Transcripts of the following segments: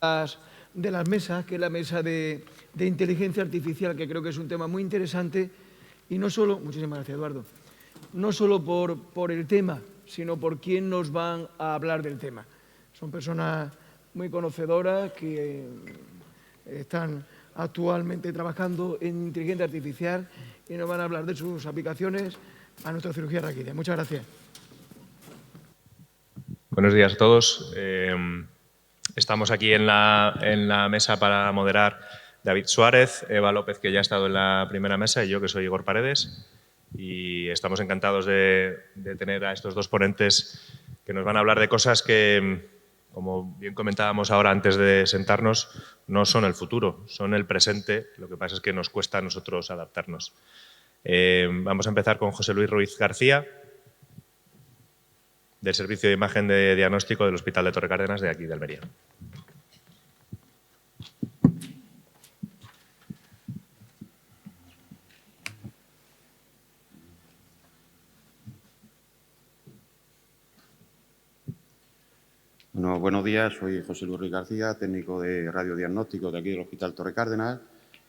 de las mesas, que es la mesa de inteligencia artificial, que creo que es un tema muy interesante, y no solo, muchísimas gracias Eduardo, no solo por el tema, sino por quién nos van a hablar del tema. Son personas muy conocedoras que están actualmente trabajando en inteligencia artificial y nos van a hablar de sus aplicaciones a nuestra cirugía raquídea. Muchas gracias. Buenos días a todos. Estamos aquí en la mesa para moderar David Suárez, Eva López, que ya ha estado en la primera mesa, y yo, que soy Igor Paredes. Y estamos encantados de tener a estos dos ponentes que nos van a hablar de cosas que, como bien comentábamos ahora antes de sentarnos, no son el futuro, son el presente. Lo que pasa es que nos cuesta a nosotros adaptarnos. Vamos a empezar con José Luis Ruiz García, del Servicio de Imagen de Diagnóstico del Hospital de Torre Cárdenas, de aquí, de Almería. Bueno, buenos días, soy José Luis Ruiz García, técnico de radiodiagnóstico de aquí del Hospital Torre Cárdenas.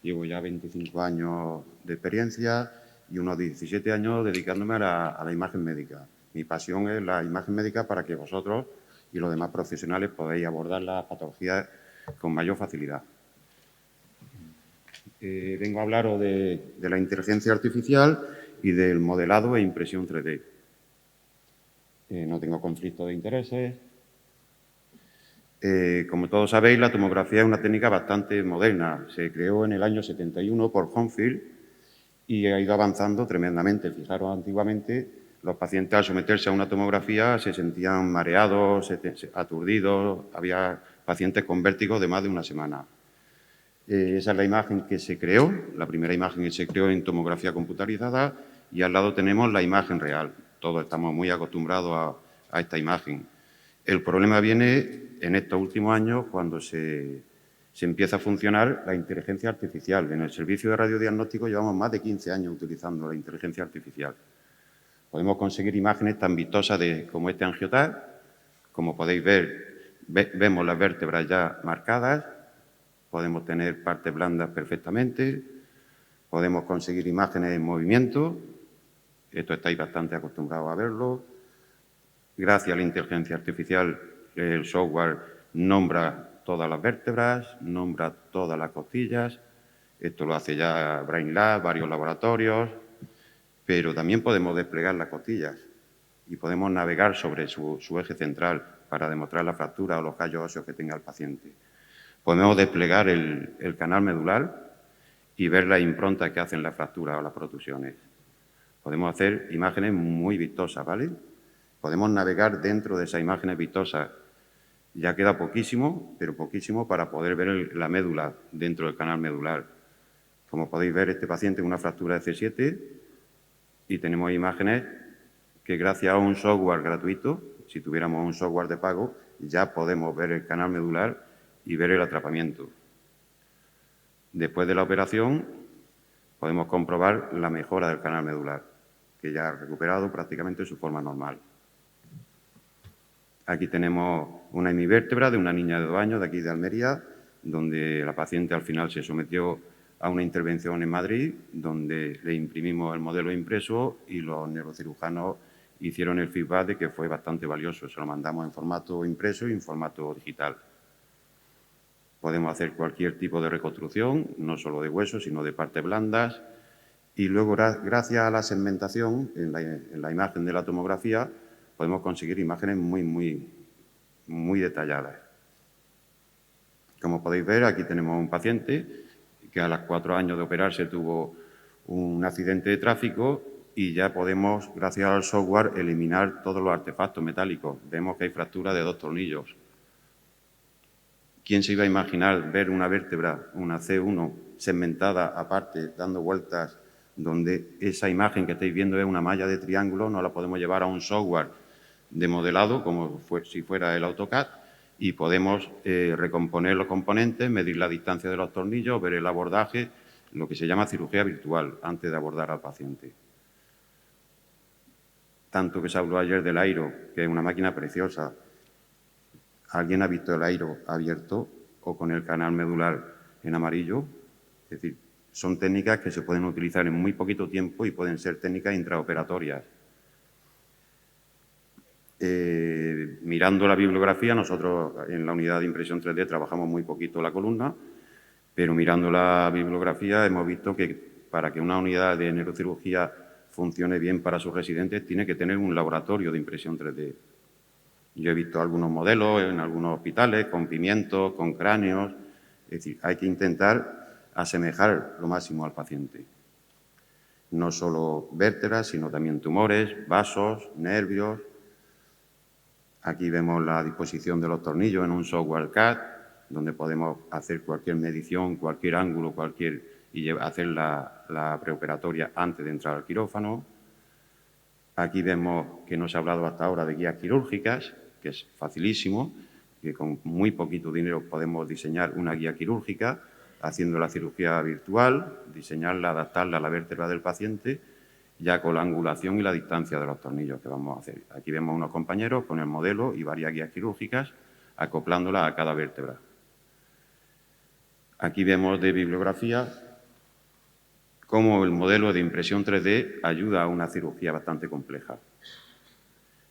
Llevo ya 25 años de experiencia y unos 17 años dedicándome a la imagen médica. Mi pasión es la imagen médica para que vosotros y los demás profesionales podáis abordar las patologías con mayor facilidad. Vengo a hablaros de la inteligencia artificial y del modelado e impresión 3D. No tengo conflicto de intereses. Como todos sabéis, la tomografía es una técnica bastante moderna. Se creó en el año 71 por Hounsfield y ha ido avanzando tremendamente. Fijaros, antiguamente los pacientes al someterse a una tomografía se sentían mareados, aturdidos, había pacientes con vértigo de más de una semana. Esa es la imagen que se creó, la primera imagen que se creó en tomografía computarizada, y al lado tenemos la imagen real. Todos estamos muy acostumbrados a esta imagen. El problema viene en estos últimos años cuando se empieza a funcionar la inteligencia artificial. En el servicio de radiodiagnóstico llevamos más de 15 años utilizando la inteligencia artificial. Podemos conseguir imágenes tan vistosas como este angioTAC. Como podéis ver, vemos las vértebras ya marcadas. Podemos tener partes blandas perfectamente. Podemos conseguir imágenes en movimiento. Esto estáis bastante acostumbrados a verlo. Gracias a la inteligencia artificial, el software nombra todas las vértebras, nombra todas las costillas. Esto lo hace ya BrainLab, varios laboratorios, pero también podemos desplegar las costillas y podemos navegar sobre su eje central para demostrar la fractura o los callos óseos que tenga el paciente. Podemos desplegar el canal medular y ver la impronta que hacen las fracturas o las protusiones. Podemos hacer imágenes muy vistosas, ¿vale? Podemos navegar dentro de esas imágenes vistosas. Ya queda poquísimo, pero poquísimo para poder ver la médula dentro del canal medular. Como podéis ver, este paciente es una fractura de C7 y tenemos imágenes que gracias a un software gratuito, si tuviéramos un software de pago, ya podemos ver el canal medular y ver el atrapamiento. Después de la operación podemos comprobar la mejora del canal medular, que ya ha recuperado prácticamente su forma normal. Aquí tenemos una hemivértebra de una niña de 2 años de aquí de Almería, donde la paciente al final se sometió a una intervención en Madrid, donde le imprimimos el modelo impreso y los neurocirujanos hicieron el feedback de que fue bastante valioso. Se lo mandamos en formato impreso y en formato digital. Podemos hacer cualquier tipo de reconstrucción, no solo de huesos, sino de partes blandas. Y luego, gracias a la segmentación en la imagen de la tomografía, podemos conseguir imágenes muy detalladas. Como podéis ver, aquí tenemos un paciente que a los 4 años de operarse tuvo un accidente de tráfico y ya podemos, gracias al software, eliminar todos los artefactos metálicos. Vemos que hay fractura de 2 tornillos. ¿Quién se iba a imaginar ver una vértebra, una C1, segmentada aparte, dando vueltas, donde esa imagen que estáis viendo es una malla de triángulo? No la podemos llevar a un software de modelado, como si fuera el AutoCAD, y podemos recomponer los componentes, medir la distancia de los tornillos, ver el abordaje, lo que se llama cirugía virtual, antes de abordar al paciente. Tanto que se habló ayer del Airo, que es una máquina preciosa. ¿Alguien ha visto el Airo abierto? o con el canal medular en amarillo. Es decir, son técnicas que se pueden utilizar en muy poquito tiempo y pueden ser técnicas intraoperatorias. Mirando la bibliografía, nosotros en la unidad de impresión 3D trabajamos muy poquito la columna, pero mirando la bibliografía hemos visto que para que una unidad de neurocirugía funcione bien para sus residentes tiene que tener un laboratorio de impresión 3D. Yo he visto algunos modelos en algunos hospitales con pimientos, con cráneos. Es decir, hay que intentar asemejar lo máximo al paciente. No solo vértebras, sino también tumores, vasos, nervios. Aquí vemos la disposición de los tornillos en un software CAD, donde podemos hacer cualquier medición, cualquier ángulo, y hacer la preoperatoria antes de entrar al quirófano. Aquí vemos que no se ha hablado hasta ahora de guías quirúrgicas, que es facilísimo, que con muy poquito dinero podemos diseñar una guía quirúrgica, haciendo la cirugía virtual, diseñarla, adaptarla a la vértebra del paciente, ya con la angulación y la distancia de los tornillos que vamos a hacer. Aquí vemos unos compañeros con el modelo y varias guías quirúrgicas, acoplándolas a cada vértebra. Aquí vemos de bibliografía cómo el modelo de impresión 3D ayuda a una cirugía bastante compleja.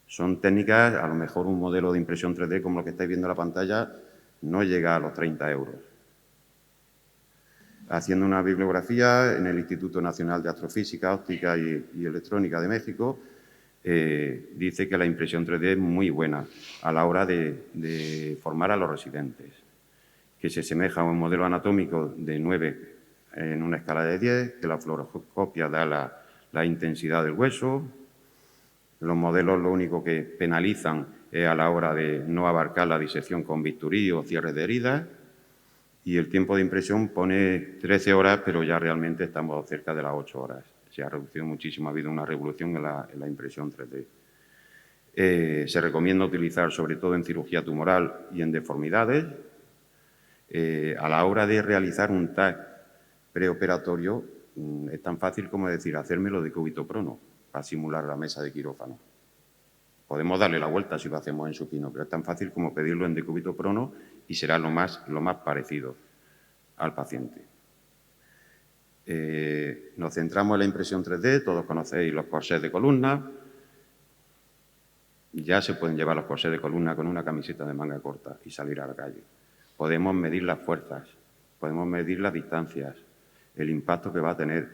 Son técnicas, a lo mejor un modelo de impresión 3D como lo que estáis viendo en la pantalla no llega a los 30 euros. Haciendo una bibliografía en el Instituto Nacional de Astrofísica, Óptica y Electrónica de México, dice que la impresión 3D es muy buena a la hora de formar a los residentes, que se asemeja a un modelo anatómico de 9 en una escala de 10, que la fluoroscopia da la intensidad del hueso. Los modelos lo único que penalizan es a la hora de no abarcar la disección con bisturí o cierre de heridas. Y el tiempo de impresión pone 13 horas, pero ya realmente estamos cerca de las 8 horas. Se ha reducido muchísimo, ha habido una revolución en la impresión 3D. Se recomienda utilizar sobre todo en cirugía tumoral y en deformidades. A la hora de realizar un TAC preoperatorio, es tan fácil como decir, hacérmelo de cúbito prono para simular la mesa de quirófano. Podemos darle la vuelta si lo hacemos en supino, pero es tan fácil como pedirlo en decúbito prono y será lo más parecido al paciente. Nos centramos en la impresión 3D, todos conocéis los corsés de columna. Ya se pueden llevar los corsés de columna con una camiseta de manga corta y salir a la calle. Podemos medir las fuerzas, podemos medir las distancias, el impacto que va a tener.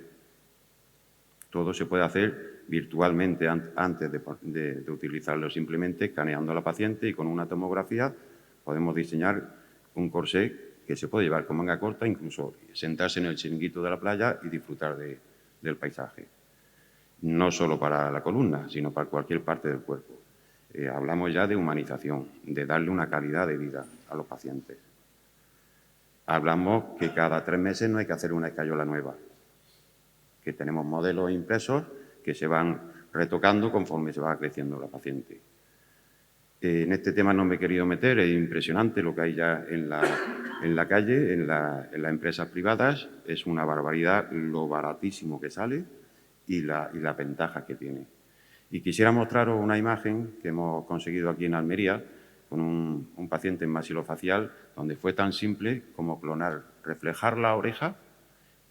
Todo se puede hacer virtualmente antes de utilizarlo, simplemente escaneando a la paciente y con una tomografía podemos diseñar un corsé que se puede llevar con manga corta, incluso sentarse en el chiringuito de la playa y disfrutar del paisaje. No solo para la columna, sino para cualquier parte del cuerpo. Hablamos ya de humanización, de darle una calidad de vida a los pacientes. Hablamos que cada 3 meses no hay que hacer una escayola nueva, que tenemos modelos impresos que se van retocando conforme se va creciendo la paciente. En este tema no me he querido meter, es impresionante lo que hay ya en la calle, en las empresas privadas, es una barbaridad lo baratísimo que sale y la ventaja que tiene. Y quisiera mostraros una imagen que hemos conseguido aquí en Almería con un paciente en maxilofacial, donde fue tan simple como clonar, reflejar la oreja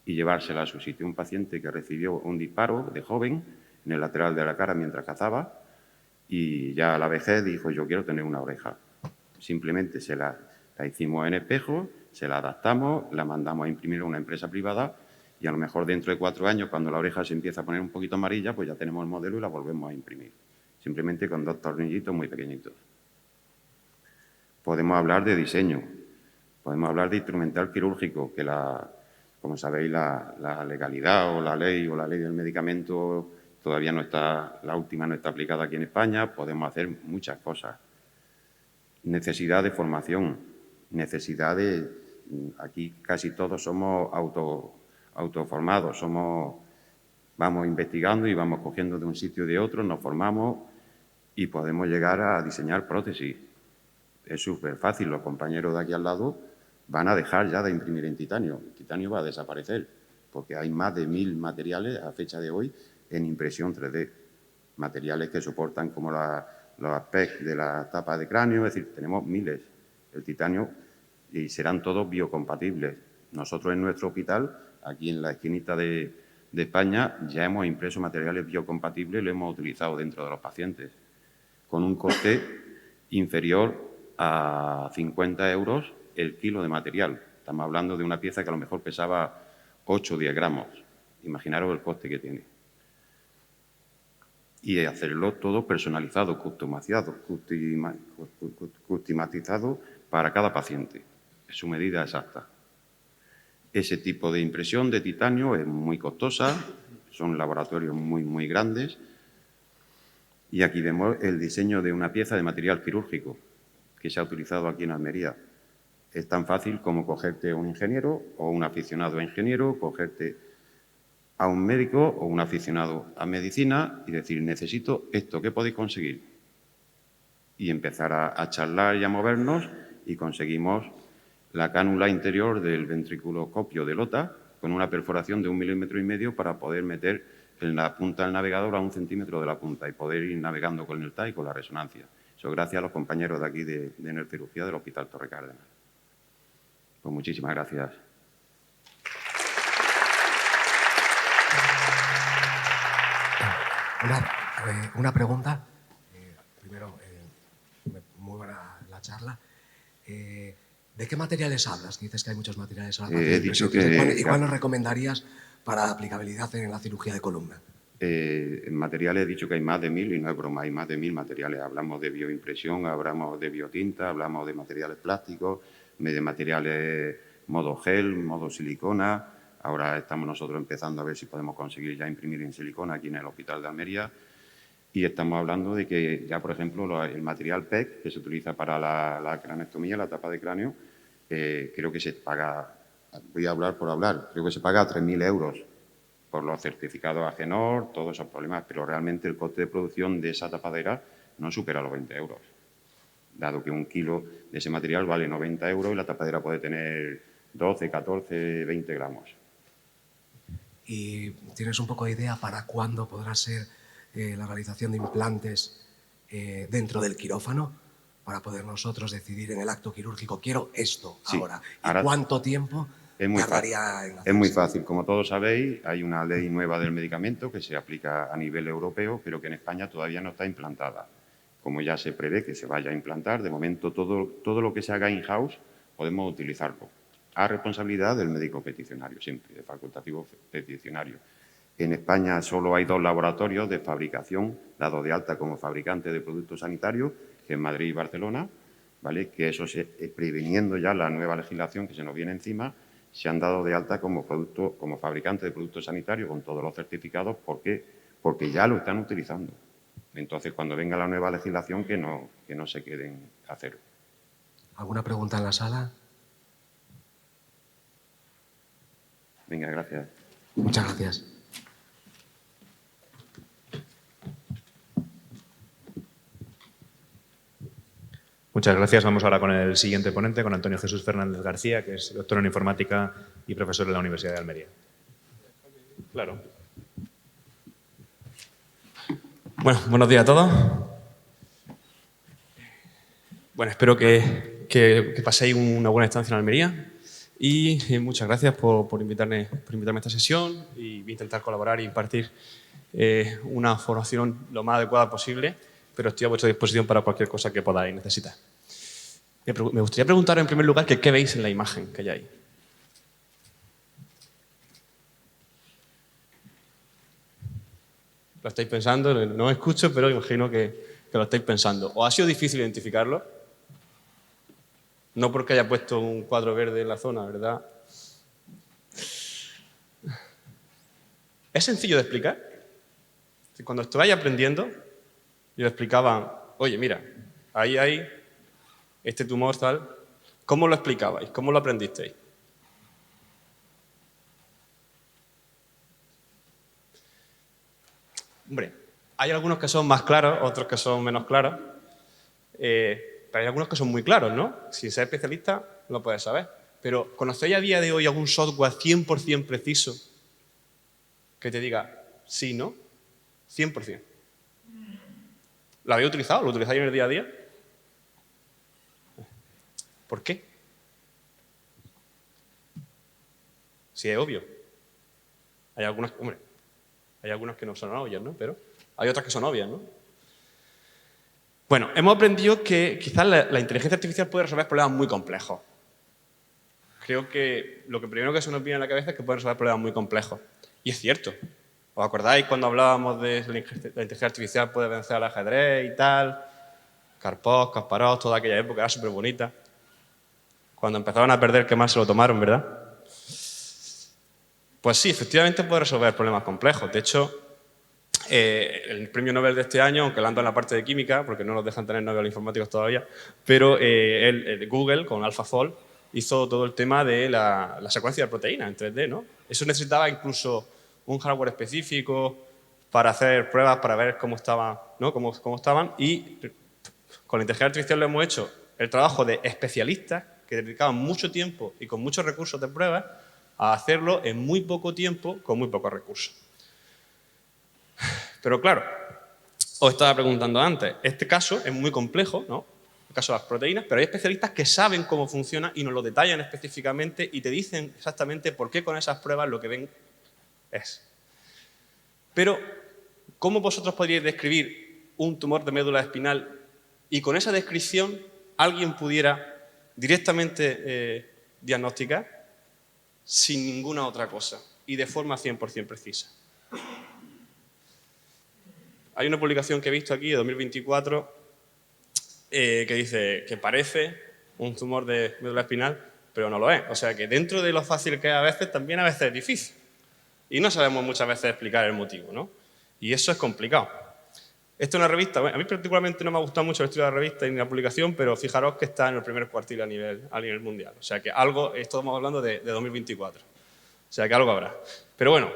y llevársela a su sitio. Un paciente que recibió un disparo de joven en el lateral de la cara mientras cazaba y ya a la vejez dijo, yo quiero tener una oreja. Simplemente la hicimos en espejo, se la adaptamos, la mandamos a imprimir a una empresa privada y a lo mejor dentro de 4 años, cuando la oreja se empieza a poner un poquito amarilla, pues ya tenemos el modelo y la volvemos a imprimir. Simplemente con 2 tornillitos muy pequeñitos. Podemos hablar de diseño, podemos hablar de instrumental quirúrgico, que como sabéis, la legalidad o la ley del medicamento todavía no está, la última no está aplicada aquí en España. Podemos hacer muchas cosas. Necesidad de formación, necesidad de... Aquí casi todos somos autoformados, vamos investigando y vamos cogiendo de un sitio y de otro, nos formamos y podemos llegar a diseñar prótesis. Es súper fácil, los compañeros de aquí al lado van a dejar ya de imprimir en titanio. El titanio va a desaparecer porque hay más de 1000 materiales a fecha de hoy en impresión 3D. Materiales que soportan como los aspects de la tapa de cráneo, es decir, tenemos miles. El titanio y serán todos biocompatibles. Nosotros en nuestro hospital, aquí en la esquinita de España, ya hemos impreso materiales biocompatibles y lo hemos utilizado dentro de los pacientes, con un coste inferior a 50 euros el kilo de material. Estamos hablando de una pieza que a lo mejor pesaba 8 o 10 gramos. Imaginaros el coste que tiene. Y hacerlo todo personalizado, customizado para cada paciente, en su medida exacta. Ese tipo de impresión de titanio es muy costosa, son laboratorios muy grandes. Y aquí vemos el diseño de una pieza de material quirúrgico que se ha utilizado aquí en Almería. Es tan fácil como cogerte a un ingeniero o un aficionado a ingeniero, cogerte a un médico o un aficionado a medicina y decir, necesito esto, ¿qué podéis conseguir? Y empezar a charlar y a movernos y conseguimos la cánula interior del ventriculoscopio de Lota con una perforación de 1,5 mm para poder meter en la punta del navegador a 1 centímetro de la punta y poder ir navegando con el TAC y con la resonancia. Eso gracias a los compañeros de aquí de neurocirugía del Hospital Torre Cárdenas. Pues muchísimas gracias. Una pregunta. Primero, muy buena la charla. ¿De qué materiales hablas? Dices que hay muchos materiales a la He dicho que... ¿Y cuál nos recomendarías para aplicabilidad en la cirugía de columna? En materiales he dicho que hay más de 1000 y no es broma, hay más de 1000 materiales. Hablamos de bioimpresión, hablamos de biotinta, hablamos de materiales plásticos, de materiales modo gel, modo silicona. Ahora estamos nosotros empezando a ver si podemos conseguir ya imprimir en silicona aquí en el Hospital de Almería. Y estamos hablando de que ya, por ejemplo, el material PEC, que se utiliza para la craneostomía, la tapa de cráneo, creo que se paga, voy a hablar por hablar, creo que se paga 3.000 euros por los certificados AGENOR, todos esos problemas, pero realmente el coste de producción de esa tapadera no supera los 20 euros, dado que 1 kilo de ese material vale 90 euros y la tapadera puede tener 12, 14, 20 gramos. ¿Y tienes un poco de idea para cuándo podrá ser la realización de implantes dentro del quirófano? Para poder nosotros decidir en el acto quirúrgico, quiero esto Sí, ahora. ¿Y ahora cuánto tiempo tardaría en hacerse? Es muy fácil. Como todos sabéis, hay una ley nueva del medicamento que se aplica a nivel europeo, pero que en España todavía no está implantada. Como ya se prevé que se vaya a implantar, de momento todo lo que se haga in-house podemos utilizarlo, a responsabilidad del médico peticionario, siempre, de facultativo peticionario. En España solo hay 2 laboratorios de fabricación dados de alta como fabricante de productos sanitarios, que es Madrid y Barcelona, ¿vale? Que eso, previniendo ya la nueva legislación que se nos viene encima, se han dado de alta como fabricante de productos sanitarios con todos los certificados. ¿Por qué? Porque ya lo están utilizando. Entonces, cuando venga la nueva legislación, que no se queden a cero. ¿Alguna pregunta en la sala? Venga, gracias. Muchas gracias. Muchas gracias. Vamos ahora con el siguiente ponente, con Antonio Jesús Fernández García, que es doctor en informática y profesor en la Universidad de Almería. Claro. Bueno, buenos días a todos. Bueno, espero que paséis una buena estancia en Almería y muchas gracias por invitarme a esta sesión y voy a intentar colaborar y impartir una formación lo más adecuada posible, pero estoy a vuestra disposición para cualquier cosa que podáis necesitar. Me gustaría preguntar en primer lugar qué veis en la imagen que hay ahí. ¿Lo estáis pensando? No escucho, pero imagino que lo estáis pensando. ¿Os ha sido difícil identificarlo? No porque haya puesto un cuadro verde en la zona, ¿verdad? ¿Es sencillo de explicar? Cuando estuve aprendiendo, yo explicaba, oye, mira, ahí hay este tumor tal. ¿Cómo lo explicabais? ¿Cómo lo aprendisteis? Hombre, hay algunos que son más claros, otros que son menos claros, pero hay algunos que son muy claros, ¿no? Si eres especialista, lo puedes saber. Pero ¿conocéis a día de hoy algún software 100% preciso que te diga sí, no? 100%. ¿Lo habéis utilizado? ¿Lo utilizáis en el día a día? ¿Por qué? Sí, es obvio. Hay algunas, hombre, hay algunas que no son obvias, ¿no? Pero hay otras que son obvias, ¿no? Bueno, hemos aprendido que quizás la inteligencia artificial puede resolver problemas muy complejos. Creo que lo que primero que se nos viene a la cabeza es que puede resolver problemas muy complejos. Y es cierto. ¿Os acordáis cuando hablábamos de la inteligencia artificial puede vencer al ajedrez y tal? Karpov, Kasparov, toda aquella época era súper bonita. Cuando empezaron a perder, qué mal se lo tomaron, ¿verdad? Pues sí, efectivamente puede resolver problemas complejos. De hecho, el premio Nobel de este año, aunque lo ando en la parte de química, porque no nos dejan tener Nobel informáticos todavía, pero Google, con AlphaFold, hizo todo el tema de la secuencia de proteínas en 3D, ¿no? Eso necesitaba incluso un hardware específico para hacer pruebas, para ver cómo estaban, ¿no? cómo estaban, y con la inteligencia artificial lo hemos hecho el trabajo de especialistas que dedicaban mucho tiempo y con muchos recursos de pruebas a hacerlo en muy poco tiempo con muy pocos recursos. Pero claro, os estaba preguntando antes, este caso es muy complejo, ¿no? El caso de las proteínas, pero hay especialistas que saben cómo funciona y nos lo detallan específicamente y te dicen exactamente por qué con esas pruebas lo que ven es. Pero, ¿cómo vosotros podríais describir un tumor de médula espinal y con esa descripción alguien pudiera directamente diagnosticar sin ninguna otra cosa y de forma 100% precisa? Hay una publicación que he visto aquí de 2024 que dice que parece un tumor de médula espinal, pero no lo es. O sea que dentro de lo fácil que es a veces, también a veces es difícil. Y no sabemos muchas veces explicar el motivo, ¿no? Y eso es complicado. Esta es una revista, bueno, a mí particularmente no me ha gustado mucho el estudio de la revista ni la publicación, pero fijaros que está en el primer cuartil a nivel mundial. O sea que algo, estamos hablando de 2024. O sea que algo habrá. Pero bueno,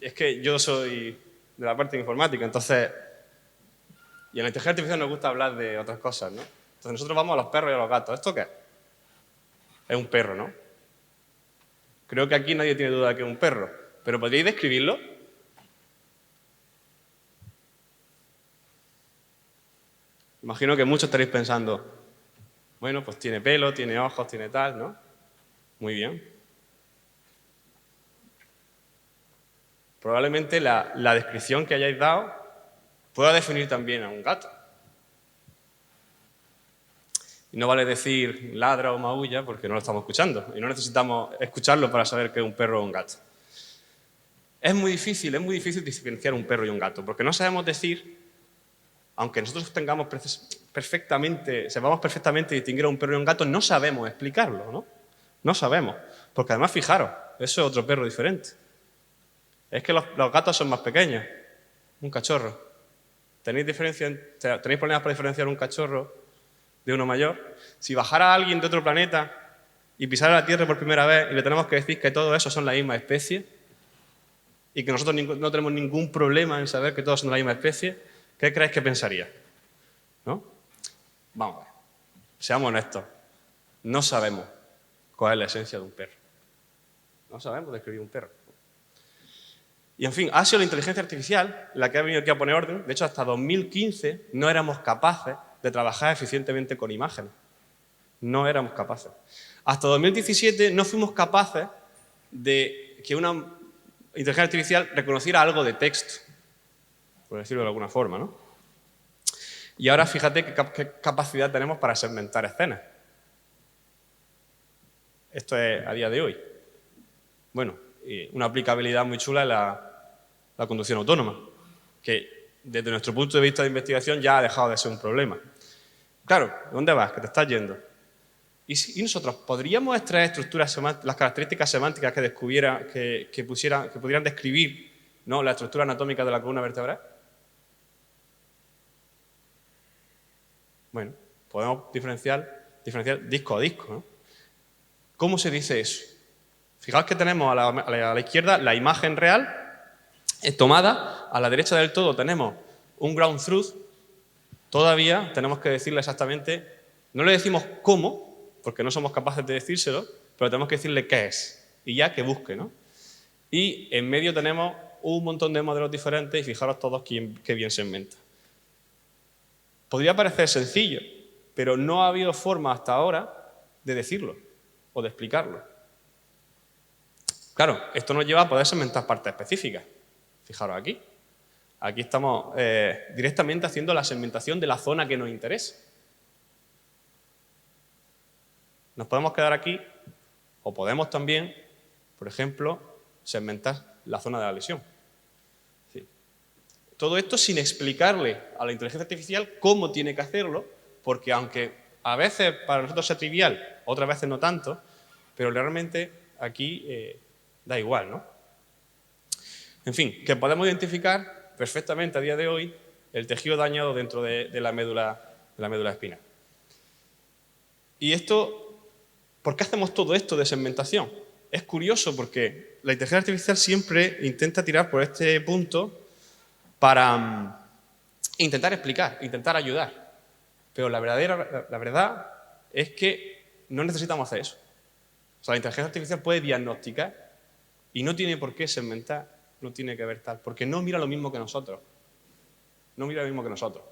es que yo soy de la parte de informática, entonces, y en la inteligencia artificial nos gusta hablar de otras cosas, ¿no? Entonces nosotros vamos a los perros y a los gatos. ¿Esto qué es? Es un perro, ¿no? Creo que aquí nadie tiene duda de que es un perro, pero ¿podríais describirlo? Imagino que muchos estaréis pensando, bueno, pues tiene pelo, tiene ojos, tiene tal, ¿no? Muy bien. Probablemente la descripción que hayáis dado pueda definir también a un gato. Y no vale decir ladra o maulla porque no lo estamos escuchando. Y no necesitamos escucharlo para saber que es un perro o un gato. Es muy difícil diferenciar un perro y un gato, porque no sabemos decir, aunque nosotros sepamos perfectamente distinguir a un perro y un gato, no sabemos explicarlo, ¿no? No sabemos. Porque además, fijaros, eso es otro perro diferente. Es que los gatos son más pequeños. Un cachorro. ¿Tenéis problemas para diferenciar un cachorro de uno mayor? Si bajara alguien de otro planeta y pisara la Tierra por primera vez y le tenemos que decir que todos esos son la misma especie y que nosotros no tenemos ningún problema en saber que todos son de la misma especie, ¿qué creéis que pensaría? ¿No? Vamos a ver. Seamos honestos. No sabemos cuál es la esencia de un perro. No sabemos describir un perro. Y, en fin, ha sido la inteligencia artificial la que ha venido aquí a poner orden. De hecho, hasta 2015 no éramos capaces de trabajar eficientemente con imágenes. No éramos capaces. Hasta 2017 no fuimos capaces de que una inteligencia artificial reconociera algo de texto, por decirlo de alguna forma, ¿no? Y ahora fíjate qué capacidad tenemos para segmentar escenas. Esto es a día de hoy. Bueno, una aplicabilidad muy chula es la conducción autónoma, que desde nuestro punto de vista de investigación ya ha dejado de ser un problema. Claro, ¿dónde vas? ¿Que te estás yendo? ¿Y nosotros podríamos extraer estructuras las características semánticas que pudieran describir, ¿no?, la estructura anatómica de la columna vertebral? Bueno, podemos diferenciar disco a disco, ¿no? ¿Cómo se dice eso? Fijaos que tenemos a la izquierda la imagen real tomada, a la derecha del todo tenemos un ground truth. Todavía tenemos que decirle exactamente, no le decimos cómo, porque no somos capaces de decírselo, pero tenemos que decirle qué es, y ya que busque, ¿no? Y en medio tenemos un montón de modelos diferentes y fijaros todos qué bien se inventa. Podría parecer sencillo, pero no ha habido forma hasta ahora de decirlo o de explicarlo. Claro, esto nos lleva a poder segmentar partes específicas. Fijaros aquí. Aquí estamos directamente haciendo la segmentación de la zona que nos interesa. Nos podemos quedar aquí o podemos también, por ejemplo, segmentar la zona de la lesión. Sí. Todo esto sin explicarle a la inteligencia artificial cómo tiene que hacerlo, porque aunque a veces para nosotros sea trivial, otras veces no tanto, pero realmente aquí da igual, ¿no? En fin, que podemos identificar perfectamente a día de hoy el tejido dañado dentro de la médula espinal. Y esto, ¿por qué hacemos todo esto de segmentación? Es curioso porque la inteligencia artificial siempre intenta tirar por este punto para intentar explicar, intentar ayudar. Pero la verdad es que no necesitamos hacer eso. O sea, la inteligencia artificial puede diagnosticar y no tiene por qué segmentar, no tiene que ver tal, porque no mira lo mismo que nosotros. No mira lo mismo que nosotros.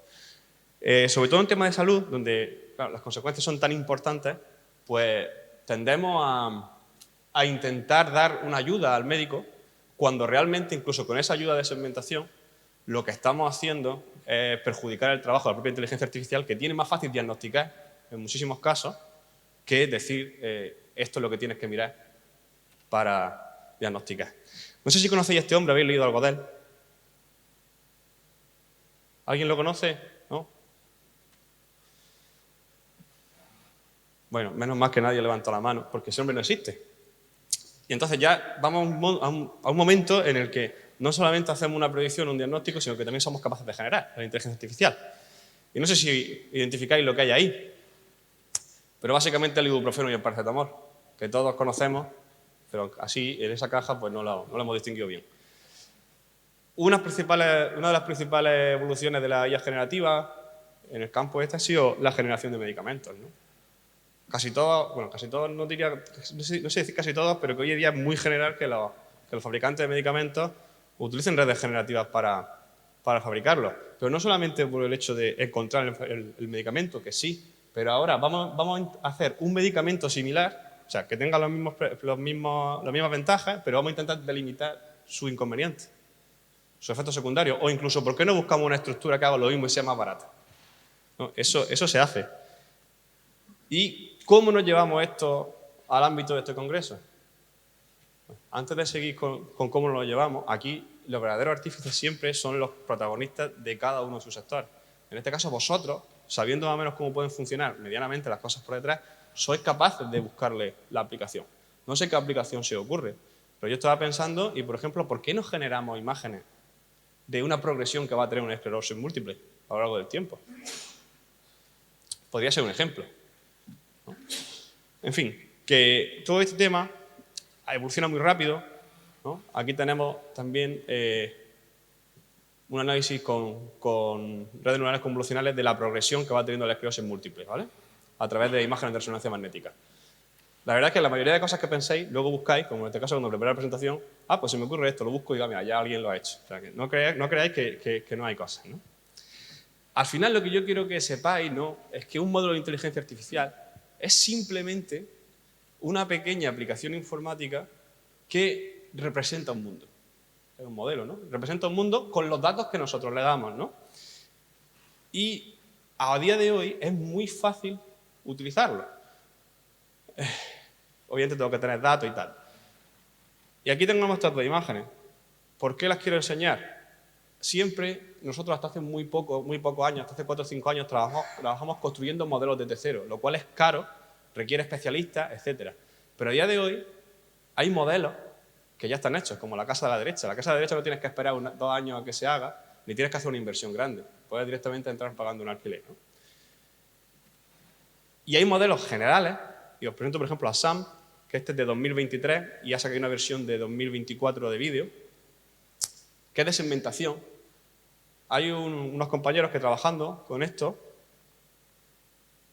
Sobre todo en temas de salud, donde claro, las consecuencias son tan importantes, pues tendemos a intentar dar una ayuda al médico cuando realmente, incluso con esa ayuda de segmentación, lo que estamos haciendo es perjudicar el trabajo de la propia inteligencia artificial, que tiene más fácil diagnosticar en muchísimos casos que decir esto es lo que tienes que mirar para diagnosticar. No sé si conocéis a este hombre, ¿habéis leído algo de él? ¿Alguien lo conoce? ¿No? Bueno, menos mal que nadie levantó la mano, porque ese hombre no existe. Y entonces ya vamos a un momento en el que no solamente hacemos una predicción, un diagnóstico, sino que también somos capaces de generar la inteligencia artificial. Y no sé si identificáis lo que hay ahí, pero básicamente el ibuprofeno y el paracetamol, que todos conocemos, pero así en esa caja pues no lo hemos distinguido bien. Una de las principales evoluciones de la IA generativa en el campo este ha sido la generación de medicamentos, ¿no? Casi todos, no sé decir casi todos, pero que hoy en día es muy general que los fabricantes de medicamentos utilicen redes generativas para fabricarlos. Pero no solamente por el hecho de encontrar el medicamento, que sí, pero ahora vamos a hacer un medicamento similar, o sea, que tenga las mismas ventajas, pero vamos a intentar delimitar su inconveniente, su efecto secundario, o incluso, ¿por qué no buscamos una estructura que haga lo mismo y sea más barata? ¿No? Eso se hace. ¿Y cómo nos llevamos esto al ámbito de este congreso? Antes de seguir con cómo lo llevamos, aquí los verdaderos artífices siempre son los protagonistas de cada uno de sus sectores. En este caso, vosotros, sabiendo más o menos cómo pueden funcionar medianamente las cosas por detrás, sois capaces de buscarle la aplicación. No sé qué aplicación se os ocurre, pero yo estaba pensando, y por ejemplo, ¿por qué no generamos imágenes de una progresión que va a tener una esclerosis múltiple a lo largo del tiempo? Podría ser un ejemplo, ¿no? En fin, que todo este tema evoluciona muy rápido, ¿no? Aquí tenemos también un análisis con redes neuronales convolucionales de la progresión que va teniendo la esclerosis múltiple, ¿vale? A través de imágenes de resonancia magnética. La verdad es que la mayoría de cosas que penséis, luego buscáis, como en este caso cuando preparé la presentación, pues se me ocurre esto, lo busco y digo, mira, ya alguien lo ha hecho. O sea, que no creáis que no hay cosas, ¿no? Al final lo que yo quiero que sepáis, ¿no?, es que un modelo de inteligencia artificial es simplemente una pequeña aplicación informática que representa un mundo. Es un modelo, ¿no? Representa un mundo con los datos que nosotros le damos, ¿no? Y a día de hoy es muy fácil utilizarlo. Obviamente tengo que tener datos y tal. Y aquí tengo nuestras dos imágenes. ¿Por qué las quiero enseñar? Siempre, nosotros hasta hace muy pocos años, hasta hace 4 o 5 años, trabajamos construyendo modelos desde cero, lo cual es caro, requiere especialistas, etc. Pero a día de hoy hay modelos que ya están hechos, como la casa de la derecha. La casa de la derecha no tienes que esperar 2 años a que se haga, ni tienes que hacer una inversión grande. Puedes directamente entrar pagando un alquiler, ¿no? Y hay modelos generales, y os presento por ejemplo a Sam, que este es de 2023 y ya saqué una versión de 2024 de vídeo, que es de segmentación. Hay unos compañeros que trabajando con esto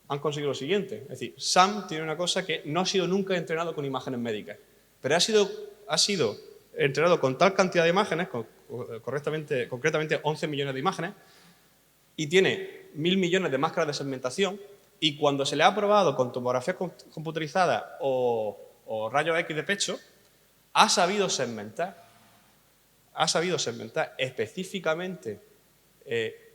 han conseguido lo siguiente. Es decir, Sam tiene una cosa que no ha sido nunca entrenado con imágenes médicas, pero ha sido entrenado con tal cantidad de imágenes, concretamente 11 millones de imágenes, y tiene 1000 millones de máscaras de segmentación, y cuando se le ha probado con tomografía computerizada o rayos X de pecho, ha sabido segmentar específicamente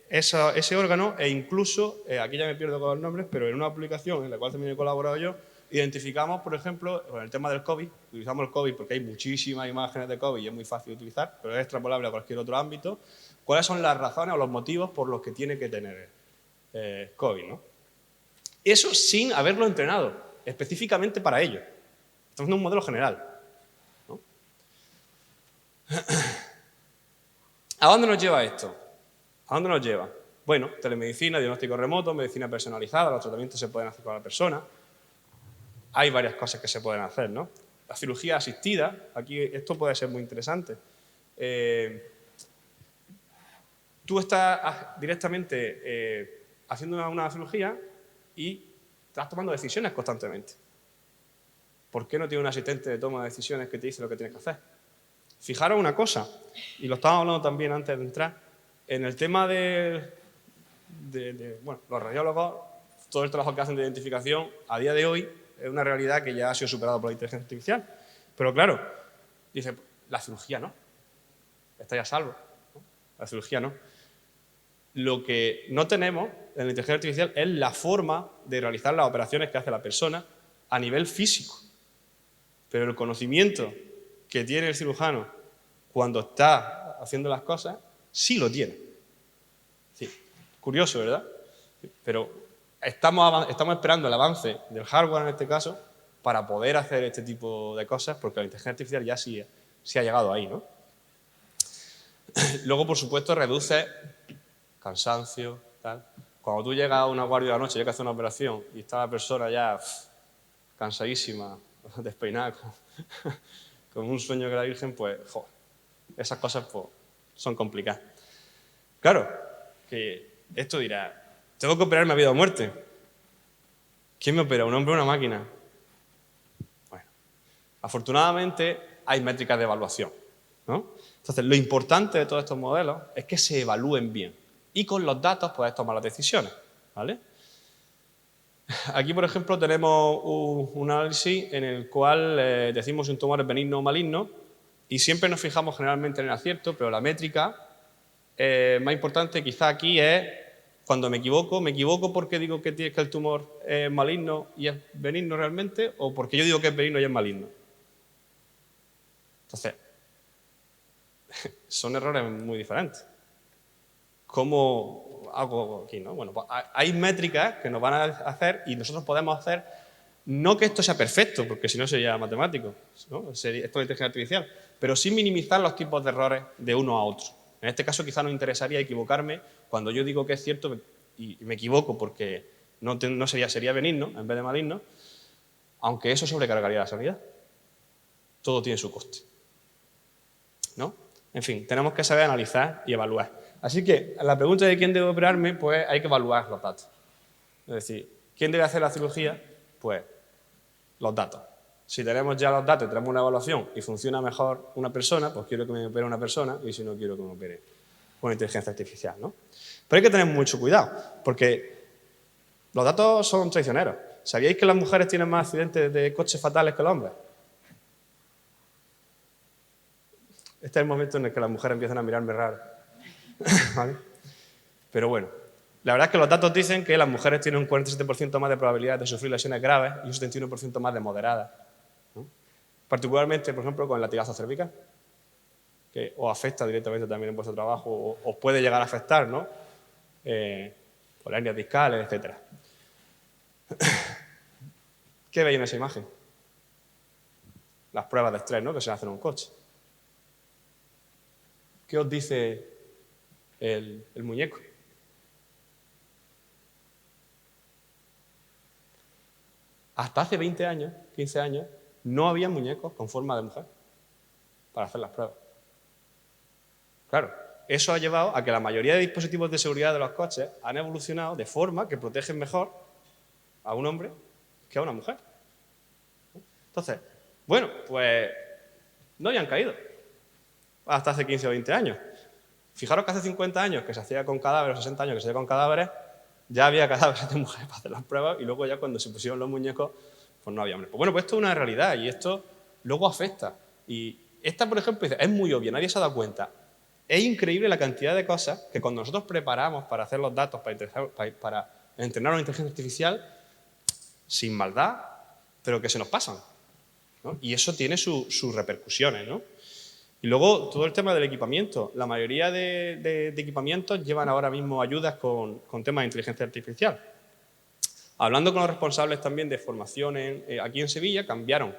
ese órgano e incluso, aquí ya me pierdo con los nombres, pero en una aplicación en la cual también he colaborado yo, identificamos, por ejemplo, con el tema del COVID, utilizamos el COVID porque hay muchísimas imágenes de COVID y es muy fácil de utilizar, pero es extrapolable a cualquier otro ámbito, cuáles son las razones o los motivos por los que tiene que tener COVID, ¿no? Eso sin haberlo entrenado, específicamente para ello. Estamos haciendo un modelo general, ¿no? ¿A dónde nos lleva esto? ¿A dónde nos lleva? Bueno, telemedicina, diagnóstico remoto, medicina personalizada, los tratamientos se pueden hacer con la persona. Hay varias cosas que se pueden hacer, ¿no? La cirugía asistida, aquí esto puede ser muy interesante. Tú estás directamente haciendo una cirugía y estás tomando decisiones constantemente. ¿Por qué no tiene un asistente de toma de decisiones que te dice lo que tienes que hacer? Fijaros una cosa, y lo estábamos hablando también antes de entrar, en el tema bueno, los radiólogos, todo el trabajo que hacen de identificación, a día de hoy es una realidad que ya ha sido superado por la inteligencia artificial. Pero claro, dice, la cirugía no, está ya a salvo, ¿no? La cirugía no. Lo que no tenemos en la inteligencia artificial es la forma de realizar las operaciones que hace la persona a nivel físico. Pero el conocimiento que tiene el cirujano cuando está haciendo las cosas, sí lo tiene. Sí. Curioso, ¿verdad? Pero estamos esperando el avance del hardware en este caso para poder hacer este tipo de cosas, porque la inteligencia artificial ya sí ha llegado ahí, ¿no? Luego, por supuesto, reduce cansancio, tal. Cuando tú llegas a una guardia de la noche, llegas a hacer una operación y está la persona ya cansadísima, despeinada, con un sueño que la Virgen, pues, joder, esas cosas pues, son complicadas. Claro, que esto dirá, tengo que operarme a vida o muerte. ¿Quién me opera? ¿Un hombre o una máquina? Bueno, afortunadamente hay métricas de evaluación, ¿no? Entonces, lo importante de todos estos modelos es que se evalúen bien y con los datos puedes tomar las decisiones, ¿vale? Aquí, por ejemplo, tenemos un análisis en el cual decimos si un tumor es benigno o maligno y siempre nos fijamos generalmente en el acierto, pero la métrica más importante quizá aquí es cuando me equivoco porque digo que el tumor es maligno y es benigno realmente o porque yo digo que es benigno y es maligno. Entonces, son errores muy diferentes. ¿Cómo hago aquí, no? Bueno, pues hay métricas que nos van a hacer y nosotros podemos hacer, no que esto sea perfecto, porque si no sería matemático, ¿no? Esto es inteligencia artificial, pero sí minimizar los tipos de errores de uno a otro. En este caso quizá nos interesaría equivocarme cuando yo digo que es cierto y me equivoco porque no sería benigno en vez de maligno, aunque eso sobrecargaría la sanidad. Todo tiene su coste, ¿no? En fin, tenemos que saber analizar y evaluar. Así que, a la pregunta de quién debe operarme, pues hay que evaluar los datos. Es decir, ¿quién debe hacer la cirugía? Pues los datos. Si tenemos ya los datos, tenemos una evaluación y funciona mejor una persona, pues quiero que me opere una persona y si no quiero que me opere una inteligencia artificial, ¿no? Pero hay que tener mucho cuidado, porque los datos son traicioneros. ¿Sabíais que las mujeres tienen más accidentes de coches fatales que los hombres? Este es el momento en el que las mujeres empiezan a mirarme raro. ¿Vale? Pero bueno, la verdad es que los datos dicen que las mujeres tienen un 47% más de probabilidades de sufrir lesiones graves y un 71% más de moderadas, ¿no? Particularmente, por ejemplo, con el latigazo cervical, que os afecta directamente también en vuestro trabajo o os puede llegar a afectar, ¿no? Por hernias discales, etc. ¿Qué veis en esa imagen? Las pruebas de estrés, ¿no? Que se hacen en un coche. ¿Qué os dice el muñeco? Hasta hace 20 años, 15 años, no había muñecos con forma de mujer para hacer las pruebas. Claro, eso ha llevado a que la mayoría de dispositivos de seguridad de los coches han evolucionado de forma que protegen mejor a un hombre que a una mujer. Entonces, bueno, pues no habían caído hasta hace 15 o 20 años. Fijaros que hace 50 años que se hacía con cadáveres, 60 años que se hacía con cadáveres, ya había cadáveres de mujeres para hacer las pruebas y luego ya cuando se pusieron los muñecos, pues no había hombres. Pues bueno, pues esto es una realidad y esto luego afecta Y esta, por ejemplo, es muy obvia, nadie se ha dado cuenta. Es increíble la cantidad de cosas que cuando nosotros preparamos para hacer los datos, para entrenar una inteligencia artificial, sin maldad, pero que se nos pasan, ¿no? Y eso tiene sus repercusiones, ¿no? Y luego todo el tema del equipamiento. La mayoría de equipamientos llevan ahora mismo ayudas con temas de inteligencia artificial. Hablando con los responsables también de formación aquí en Sevilla, cambiaron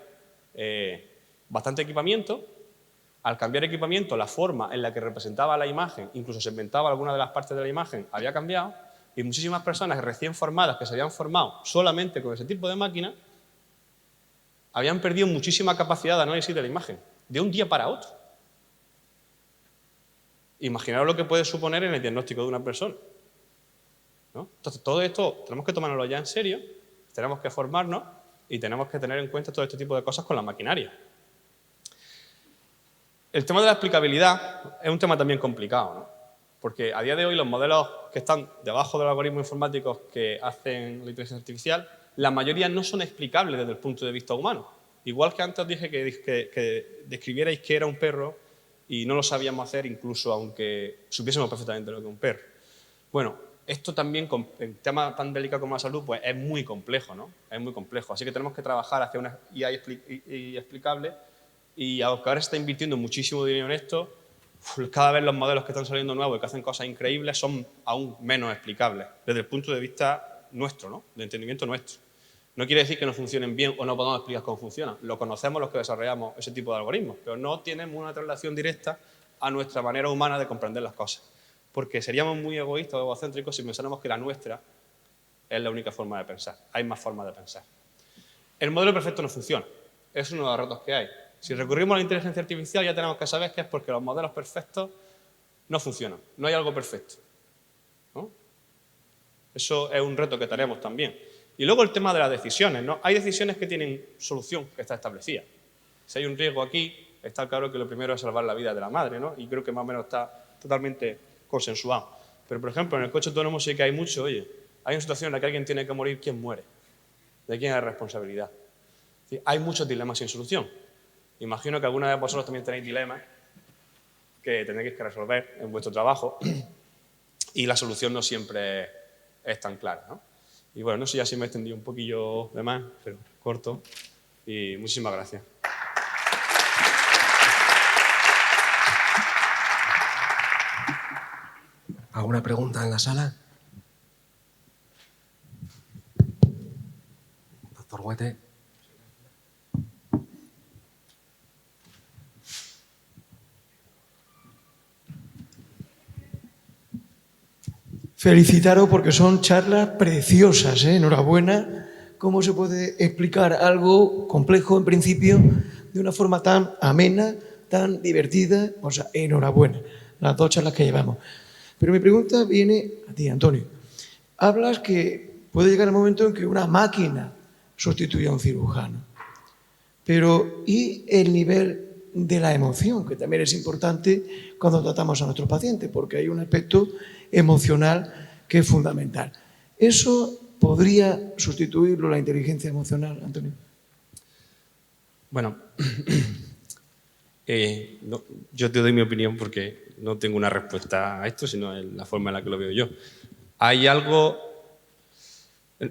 bastante equipamiento. Al cambiar equipamiento, la forma en la que representaba la imagen, incluso se inventaba alguna de las partes de la imagen, había cambiado, y muchísimas personas recién formadas que se habían formado solamente con ese tipo de máquina habían perdido muchísima capacidad de análisis de la imagen, de un día para otro. Imaginaros lo que puede suponer en el diagnóstico de una persona, ¿no? Entonces, todo esto tenemos que tomárnoslo ya en serio, tenemos que formarnos y tenemos que tener en cuenta todo este tipo de cosas con la maquinaria. El tema de la explicabilidad es un tema también complicado, ¿no? Porque a día de hoy los modelos que están debajo de los algoritmos informáticos que hacen la inteligencia artificial, la mayoría no son explicables desde el punto de vista humano. Igual que antes os dije que describierais qué era un perro y no lo sabíamos hacer incluso aunque supiésemos perfectamente lo que es un perro. Bueno, esto también, en temas tan delicados como la salud, pues es muy complejo, ¿no? Es muy complejo. Así que tenemos que trabajar hacia una IA explicable. Y aunque ahora se está invirtiendo muchísimo dinero en esto, cada vez los modelos que están saliendo nuevos y que hacen cosas increíbles son aún menos explicables desde el punto de vista nuestro, ¿no? De entendimiento nuestro. No quiere decir que no funcionen bien o no podamos explicar cómo funcionan. Lo conocemos los que desarrollamos ese tipo de algoritmos, pero no tienen una traslación directa a nuestra manera humana de comprender las cosas. Porque seríamos muy egoístas o egocéntricos si pensáramos que la nuestra es la única forma de pensar. Hay más formas de pensar. El modelo perfecto no funciona. Es uno de los retos que hay. Si recurrimos a la inteligencia artificial ya tenemos que saber que es porque los modelos perfectos no funcionan. No hay algo perfecto, ¿no? Eso es un reto que tenemos también. Y luego el tema de las decisiones, ¿no? Hay decisiones que tienen solución que está establecida. Si hay un riesgo aquí, está claro que lo primero es salvar la vida de la madre, ¿no? Y creo que más o menos está totalmente consensuado. Pero, por ejemplo, en el coche autónomo sí que hay mucho, oye, hay una situación en la que alguien tiene que morir, ¿quién muere? ¿De quién es la responsabilidad? ¿Sí? Hay muchos dilemas sin solución. Imagino que alguna de vosotros también tenéis dilemas que tenéis que resolver en vuestro trabajo y la solución no siempre es tan clara, ¿no? Y bueno, no sé ya si me he extendido un poquillo de más, pero corto. Y muchísimas gracias. ¿Alguna pregunta en la sala? Doctor Huete. Felicitaros porque son charlas preciosas, ¿eh? Enhorabuena. ¿Cómo se puede explicar algo complejo en principio de una forma tan amena, tan divertida? O sea, enhorabuena, las dos charlas que llevamos. Pero mi pregunta viene a ti, Antonio. Hablas que puede llegar el momento en que una máquina sustituya a un cirujano. Pero ¿y el nivel de la emoción? Que también es importante cuando tratamos a nuestros pacientes, porque hay un aspecto emocional que es fundamental. ¿Eso podría sustituirlo la inteligencia emocional, Antonio? Bueno, no, yo te doy mi opinión porque no tengo una respuesta a esto, sino en la forma en la que lo veo yo. Hay algo...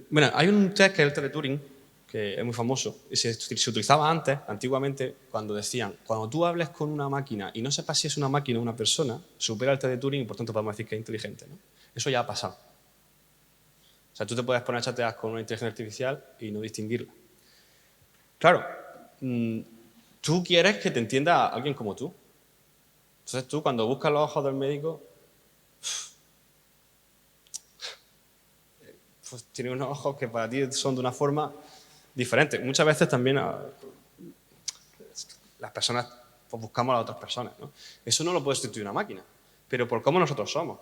Bueno, hay un test que es el test de Turing, que es muy famoso, y se utilizaba antes, antiguamente, cuando decían, cuando tú hables con una máquina y no sepas si es una máquina o una persona, supera el test de Turing y por tanto podemos decir que es inteligente, ¿no? Eso ya ha pasado. O sea, tú te puedes poner a chatear con una inteligencia artificial y no distinguirla. Claro, tú quieres que te entienda alguien como tú. Entonces tú, cuando buscas los ojos del médico, pues tiene unos ojos que para ti son de una forma diferente. Muchas veces también las personas pues buscamos a las otras personas, ¿no? Eso no lo puede sustituir una máquina, pero por cómo nosotros somos.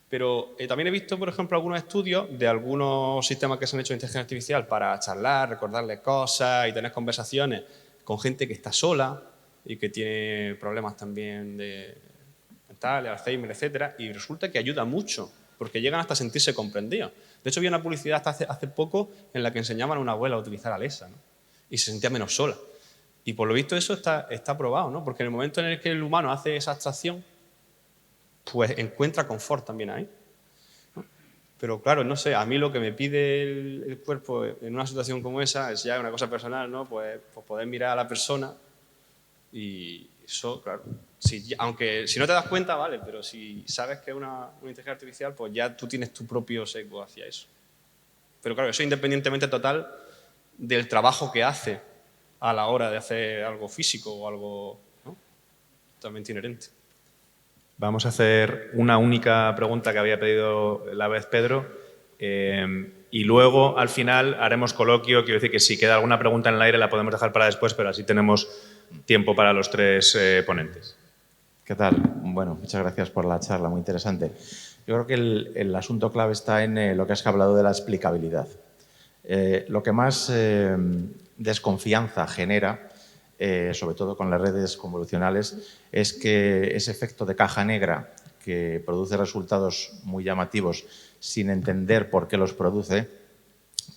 Pero también he visto, por ejemplo, algunos estudios de algunos sistemas que se han hecho de inteligencia artificial para charlar, recordarles cosas y tener conversaciones con gente que está sola y que tiene problemas también de mentales, Alzheimer, etcétera, y resulta que ayuda mucho, porque llegan hasta a sentirse comprendidos. De hecho, había una publicidad hasta hace poco en la que enseñaban a una abuela a utilizar Alexa, ¿no? Y se sentía menos sola. Y por lo visto eso está probado, ¿no? Porque en el momento en el que el humano hace esa abstracción, pues encuentra confort también ahí. Pero claro, no sé, a mí lo que me pide el cuerpo en una situación como esa es ya una cosa personal, ¿no? Pues poder mirar a la persona y eso, claro, aunque si no te das cuenta, vale, pero si sabes que es una inteligencia artificial, pues ya tú tienes tu propio sesgo hacia eso. Pero claro, eso independientemente total del trabajo que hace a la hora de hacer algo físico o algo, ¿no?, totalmente inherente. Vamos a hacer una única pregunta que había pedido la vez Pedro y luego al final haremos coloquio. Quiero decir que si queda alguna pregunta en el aire la podemos dejar para después, pero así tenemos tiempo para los tres ponentes. ¿Qué tal? Bueno, muchas gracias por la charla, muy interesante. Yo creo que el asunto clave está en lo que has hablado de la explicabilidad. Lo que más desconfianza genera, sobre todo con las redes convolucionales, es que ese efecto de caja negra que produce resultados muy llamativos sin entender por qué los produce,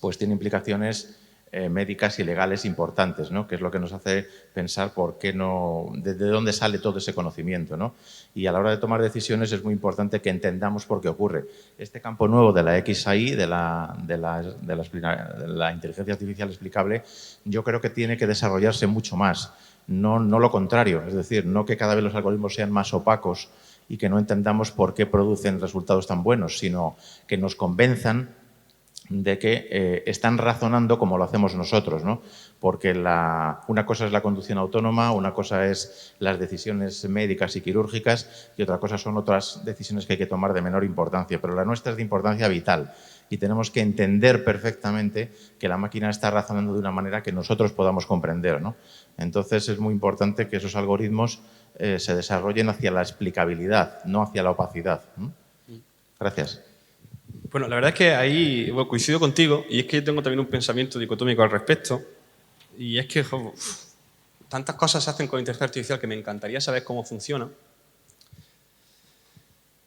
pues tiene implicaciones médicas y legales importantes, ¿no? Que es lo que nos hace pensar por qué no, de dónde sale todo ese conocimiento, ¿no? Y a la hora de tomar decisiones es muy importante que entendamos por qué ocurre. Este campo nuevo de la XAI, de la inteligencia artificial explicable, yo creo que tiene que desarrollarse mucho más, no lo contrario, es decir, no que cada vez los algoritmos sean más opacos y que no entendamos por qué producen resultados tan buenos, sino que nos convenzan de que están razonando como lo hacemos nosotros, ¿no? Porque una cosa es la conducción autónoma, una cosa es las decisiones médicas y quirúrgicas y otra cosa son otras decisiones que hay que tomar de menor importancia, pero la nuestra es de importancia vital y tenemos que entender perfectamente que la máquina está razonando de una manera que nosotros podamos comprender, ¿no? Entonces es muy importante que esos algoritmos se desarrollen hacia la explicabilidad, no hacia la opacidad. Gracias. Bueno, la verdad es que ahí coincido contigo y es que yo tengo también un pensamiento dicotómico al respecto y es que tantas cosas se hacen con inteligencia artificial que me encantaría saber cómo funciona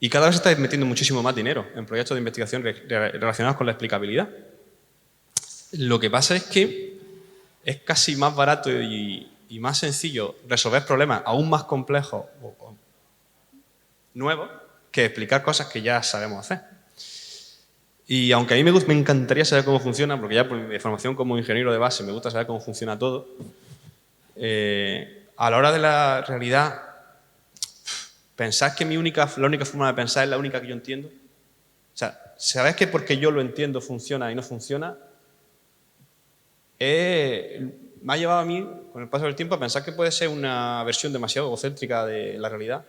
y cada vez se está metiendo muchísimo más dinero en proyectos de investigación relacionados con la explicabilidad. Lo que pasa es que es casi más barato y más sencillo resolver problemas aún más complejos o nuevos que explicar cosas que ya sabemos hacer. Y aunque a mí me encantaría saber cómo funciona, porque ya por mi formación como ingeniero de base me gusta saber cómo funciona todo, a la hora de la realidad, pensar que la única forma de pensar es la única que yo entiendo. O sea, ¿sabes que porque yo lo entiendo funciona y no funciona? Me ha llevado a mí, con el paso del tiempo, a pensar que puede ser una versión demasiado egocéntrica de la realidad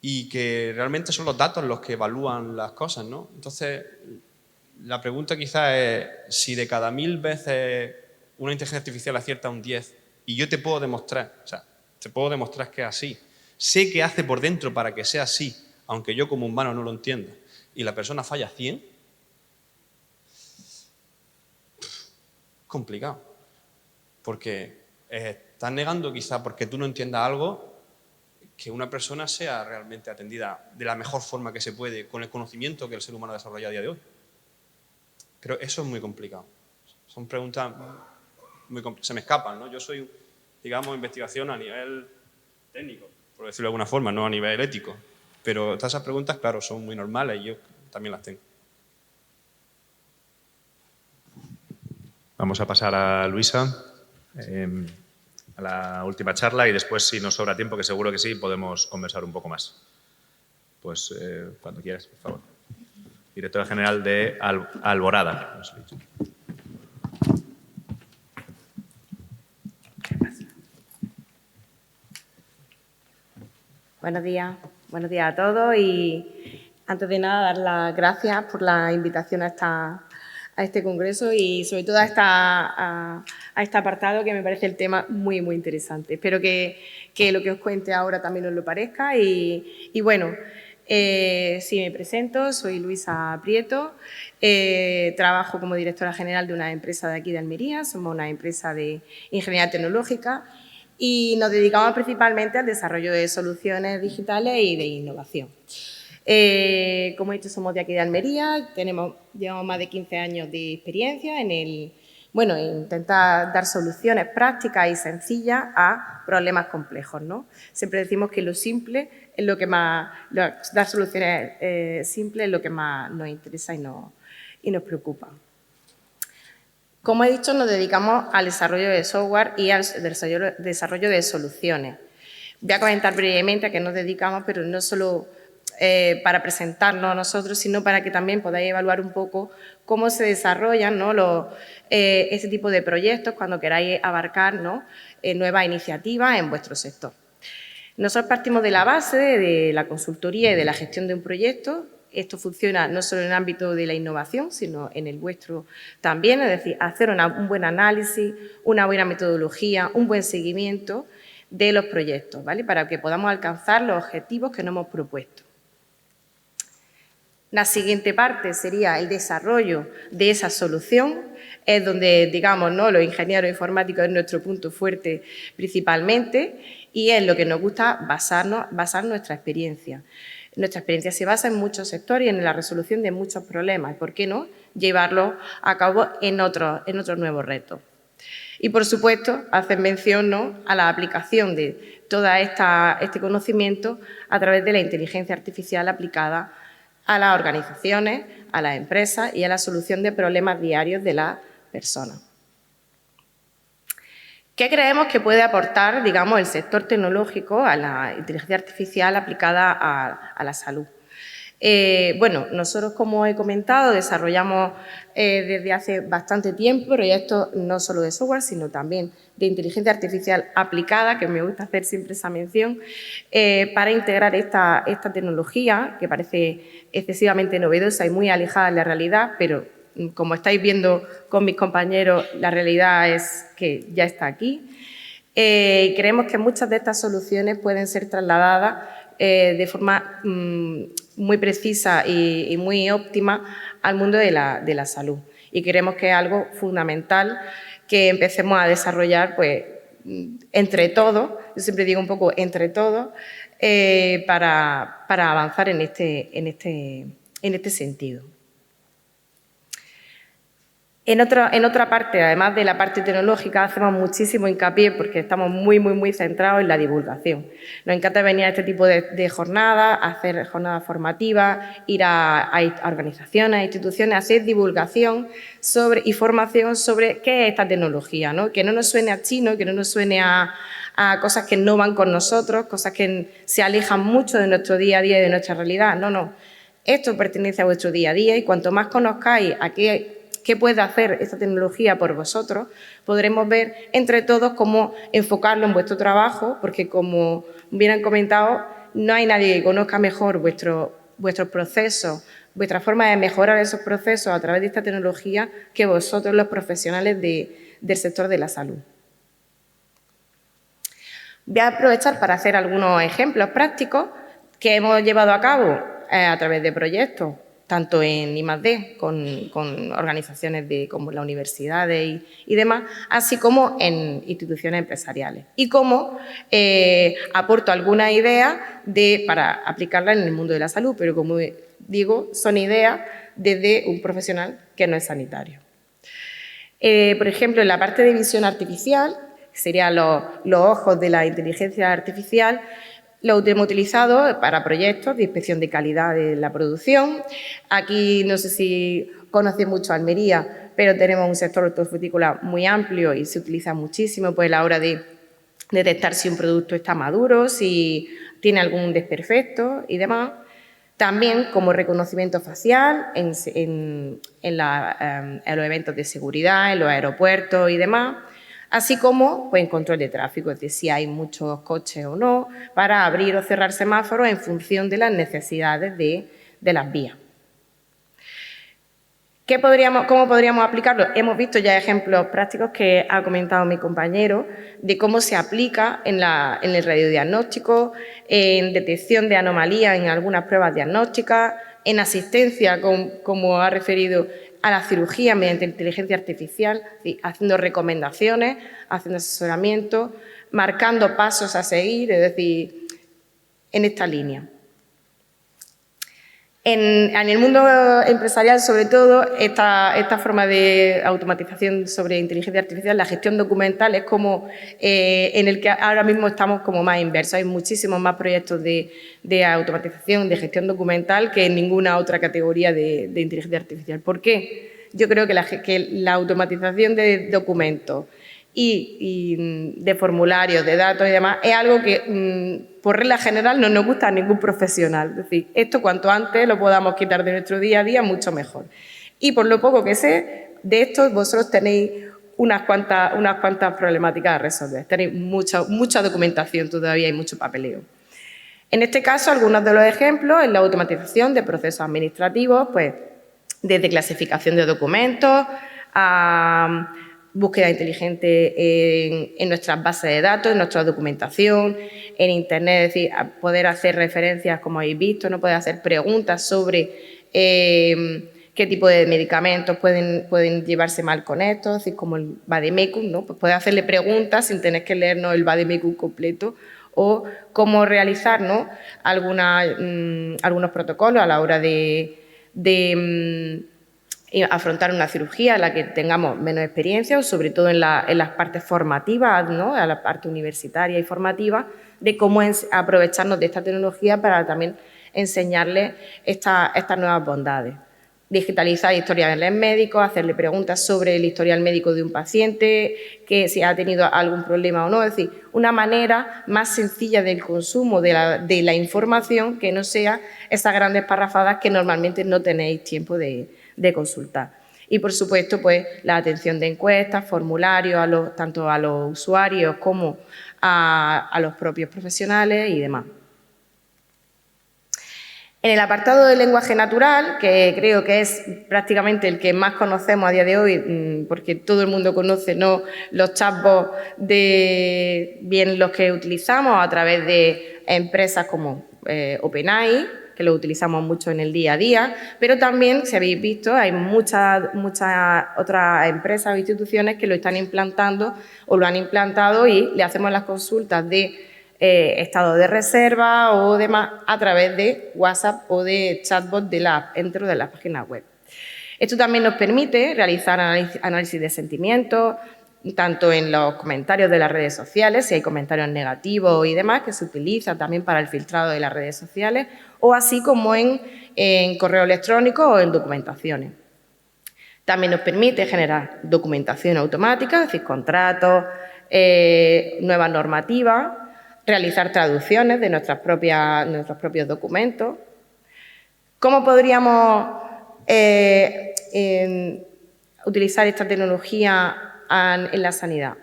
y que realmente son los datos los que evalúan las cosas, ¿no? Entonces, la pregunta quizás es si de cada 1000 veces una inteligencia artificial acierta un 10 y yo te puedo demostrar, o sea, te puedo demostrar que es así. Sé qué hace por dentro para que sea así, aunque yo como humano no lo entienda, y la persona falla 100, complicado. Porque estás negando quizá porque tú no entiendas algo que una persona sea realmente atendida de la mejor forma que se puede con el conocimiento que el ser humano desarrolla a día de hoy. Pero eso es muy complicado. Son preguntas se me escapan, ¿no? Yo soy, digamos, investigación a nivel técnico, por decirlo de alguna forma, no a nivel ético. Pero todas esas preguntas, claro, son muy normales y yo también las tengo. Vamos a pasar a Luisa, a la última charla y después, si nos sobra tiempo, que seguro que sí, podemos conversar un poco más. Pues cuando quieras, por favor. Directora General de Alborada. Buenos días a todos y antes de nada dar las gracias por la invitación a este congreso y sobre todo a este apartado que me parece el tema muy, muy interesante. Espero que lo que os cuente ahora también os lo parezca y bueno, sí, me presento, soy Luisa Prieto, trabajo como directora general de una empresa de aquí de Almería, somos una empresa de ingeniería tecnológica y nos dedicamos principalmente al desarrollo de soluciones digitales y de innovación. Como he dicho, somos de aquí de Almería, llevamos más de 15 años de experiencia en el bueno, intenta dar soluciones prácticas y sencillas a problemas complejos, ¿no? Siempre decimos que lo simple es lo que más, dar soluciones simples es lo que más nos interesa y nos preocupa. Como he dicho, nos dedicamos al desarrollo de software y al desarrollo de soluciones. Voy a comentar brevemente a qué nos dedicamos, pero no solo para presentarnos a nosotros, sino para que también podáis evaluar un poco cómo se desarrollan, ¿no?, este tipo de proyectos cuando queráis abarcar, ¿no?, nuevas iniciativas en vuestro sector. Nosotros partimos de la base de la consultoría y de la gestión de un proyecto. Esto funciona no solo en el ámbito de la innovación, sino en el vuestro también, es decir, hacer un buen análisis, una buena metodología, un buen seguimiento de los proyectos, ¿vale?, para que podamos alcanzar los objetivos que nos hemos propuesto. La siguiente parte sería el desarrollo de esa solución, es donde, digamos, ¿no?, los ingenieros informáticos es nuestro punto fuerte principalmente y es lo que nos gusta basar nuestra experiencia. Nuestra experiencia se basa en muchos sectores y en la resolución de muchos problemas. ¿Por qué no llevarlo a cabo en otros nuevos retos? Y, por supuesto, hacen mención, ¿no?, a la aplicación de todo este conocimiento a través de la inteligencia artificial aplicada a las organizaciones, a las empresas y a la solución de problemas diarios de las personas. ¿Qué creemos que puede aportar, digamos, el sector tecnológico a la inteligencia artificial aplicada a la salud? Bueno, nosotros, como he comentado, desarrollamos desde hace bastante tiempo proyectos no solo de software, sino también de inteligencia artificial aplicada, que me gusta hacer siempre esa mención, para integrar esta tecnología, que parece excesivamente novedosa y muy alejada de la realidad, pero como estáis viendo con mis compañeros, la realidad es que ya está aquí. Creemos que muchas de estas soluciones pueden ser trasladadas de forma muy precisa y muy óptima al mundo de la salud. Y creemos que es algo fundamental que empecemos a desarrollar, pues, entre todos, yo siempre digo un poco entre todos, para avanzar en este sentido. En otra parte, además de la parte tecnológica, hacemos muchísimo hincapié porque estamos muy centrados en la divulgación. Nos encanta venir a este tipo de jornadas, hacer jornadas formativas, ir a organizaciones, a instituciones, a hacer divulgación y formación sobre qué es esta tecnología, ¿no? Que no nos suene a chino, que no nos suene a cosas que no van con nosotros, cosas que se alejan mucho de nuestro día a día y de nuestra realidad. No. Esto pertenece a vuestro día a día y cuanto más conozcáis a qué puede hacer esta tecnología por vosotros, podremos ver entre todos cómo enfocarlo en vuestro trabajo, porque, como bien han comentado, no hay nadie que conozca mejor vuestros procesos, vuestra forma de mejorar esos procesos a través de esta tecnología que vosotros, los profesionales del sector de la salud. Voy a aprovechar para hacer algunos ejemplos prácticos que hemos llevado a cabo a través de proyectos, tanto en I+D, con organizaciones como la universidades y demás, así como en instituciones empresariales. Y cómo aporto algunas ideas para aplicarlas en el mundo de la salud, pero, como digo, son ideas desde un profesional que no es sanitario. Por ejemplo, en la parte de visión artificial, que serían los ojos de la inteligencia artificial, lo hemos utilizado para proyectos de inspección de calidad de la producción. Aquí no sé si conocéis mucho Almería, pero tenemos un sector hortofrutícola muy amplio y se utiliza muchísimo pues, a la hora de detectar si un producto está maduro, si tiene algún desperfecto y demás. También como reconocimiento facial en los eventos de seguridad, en los aeropuertos y demás. Así como pues, en control de tráfico, es decir, si hay muchos coches o no, para abrir o cerrar semáforos en función de las necesidades de las vías. ¿Cómo podríamos aplicarlo? Hemos visto ya ejemplos prácticos que ha comentado mi compañero de cómo se aplica en el radiodiagnóstico, en detección de anomalías en algunas pruebas diagnósticas, en asistencia, como ha referido, a la cirugía mediante inteligencia artificial, haciendo recomendaciones, haciendo asesoramiento, marcando pasos a seguir, es decir, en esta línea. En el mundo empresarial, sobre todo, esta forma de automatización sobre inteligencia artificial, la gestión documental, es como en el que ahora mismo estamos como más inversos. Hay muchísimos más proyectos de automatización, de gestión documental, que en ninguna otra categoría de inteligencia artificial. ¿Por qué? Yo creo que la automatización de documentos y de formularios, de datos y demás, es algo que, por regla general, no nos gusta a ningún profesional. Es decir, esto cuanto antes lo podamos quitar de nuestro día a día, mucho mejor. Y por lo poco que sé de esto, vosotros tenéis unas cuantas problemáticas a resolver. Tenéis mucha documentación todavía y mucho papeleo. En este caso, algunos de los ejemplos en la automatización de procesos administrativos, pues desde clasificación de documentos a búsqueda inteligente en nuestras bases de datos, en nuestra documentación, en Internet, es decir, poder hacer referencias, como habéis visto, ¿no? Poder hacer preguntas sobre qué tipo de medicamentos pueden llevarse mal con esto, es decir, como el vademecum, ¿no? Pues poder hacerle preguntas sin tener que leernos el vademecum completo, o cómo realizar, ¿no? Algunos protocolos a la hora de afrontar una cirugía en la que tengamos menos experiencia, o sobre todo en las partes formativas, ¿no? A la parte universitaria y formativa, de cómo aprovecharnos de esta tecnología para también enseñarles estas nuevas bondades. Digitalizar historiales médicos, hacerle preguntas sobre el historial médico de un paciente, que si ha tenido algún problema o no, es decir, una manera más sencilla del consumo de la información, que no sea esas grandes parrafadas que normalmente no tenéis tiempo de consultar. Y, por supuesto, pues la atención de encuestas, formularios, tanto a los usuarios como a los propios profesionales y demás. En el apartado del lenguaje natural, que creo que es prácticamente el que más conocemos a día de hoy, porque todo el mundo conoce, ¿no?, los chatbots, bien los que utilizamos a través de empresas como OpenAI, que lo utilizamos mucho en el día a día, pero también, si habéis visto, hay muchas otras empresas o instituciones que lo están implantando o lo han implantado, y le hacemos las consultas de estado de reserva o demás a través de WhatsApp o de chatbot de la app dentro de la página web. Esto también nos permite realizar análisis de sentimientos, tanto en los comentarios de las redes sociales, si hay comentarios negativos y demás, que se utiliza también para el filtrado de las redes sociales, o así como en correo electrónico o en documentaciones. También nos permite generar documentación automática, es decir, contratos, nuevas normativas, realizar traducciones de nuestros propios documentos. ¿Cómo podríamos utilizar esta tecnología en la sanidad?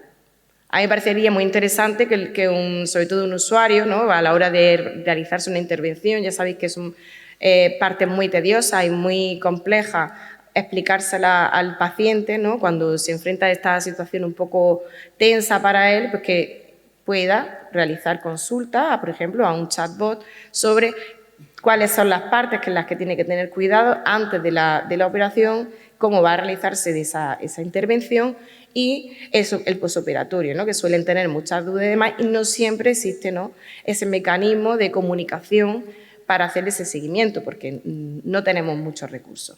A mí me parecería muy interesante que sobre todo un usuario, ¿no?, a la hora de realizarse una intervención, ya sabéis que es parte muy tediosa y muy compleja explicársela al paciente, ¿no?, cuando se enfrenta a esta situación un poco tensa para él, pues que pueda realizar consultas, por ejemplo, a un chatbot sobre cuáles son las partes en las que tiene que tener cuidado antes de la operación, cómo va a realizarse esa intervención y el posoperatorio, ¿no?, que suelen tener muchas dudas y demás, y no siempre existe, ¿no?, ese mecanismo de comunicación para hacer ese seguimiento, porque no tenemos muchos recursos.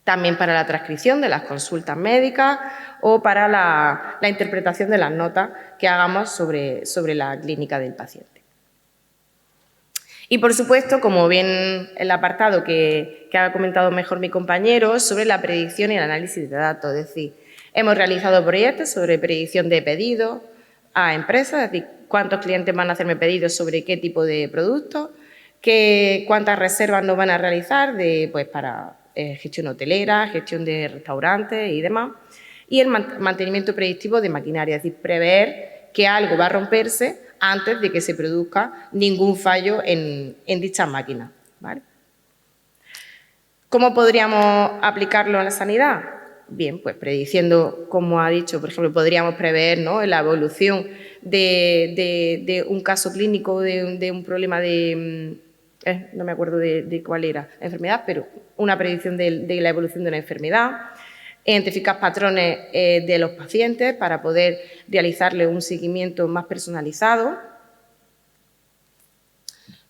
También para la transcripción de las consultas médicas o para la interpretación de las notas que hagamos sobre la clínica del paciente. Y, por supuesto, como bien el apartado que ha comentado mejor mi compañero, sobre la predicción y el análisis de datos. Es decir, hemos realizado proyectos sobre predicción de pedidos a empresas, es decir, cuántos clientes van a hacerme pedidos sobre qué tipo de productos, cuántas reservas nos van a realizar para gestión hotelera, gestión de restaurantes y demás, y el mantenimiento predictivo de maquinaria, es decir, prever que algo va a romperse antes de que se produzca ningún fallo en dichas máquinas, ¿vale? ¿Cómo podríamos aplicarlo en la sanidad? Bien, pues prediciendo, como ha dicho, por ejemplo, podríamos prever, ¿no?, la evolución de un caso clínico, de un problema no me acuerdo de cuál era la enfermedad, pero una predicción de la evolución de una enfermedad, identificar patrones de los pacientes para poder realizarle un seguimiento más personalizado.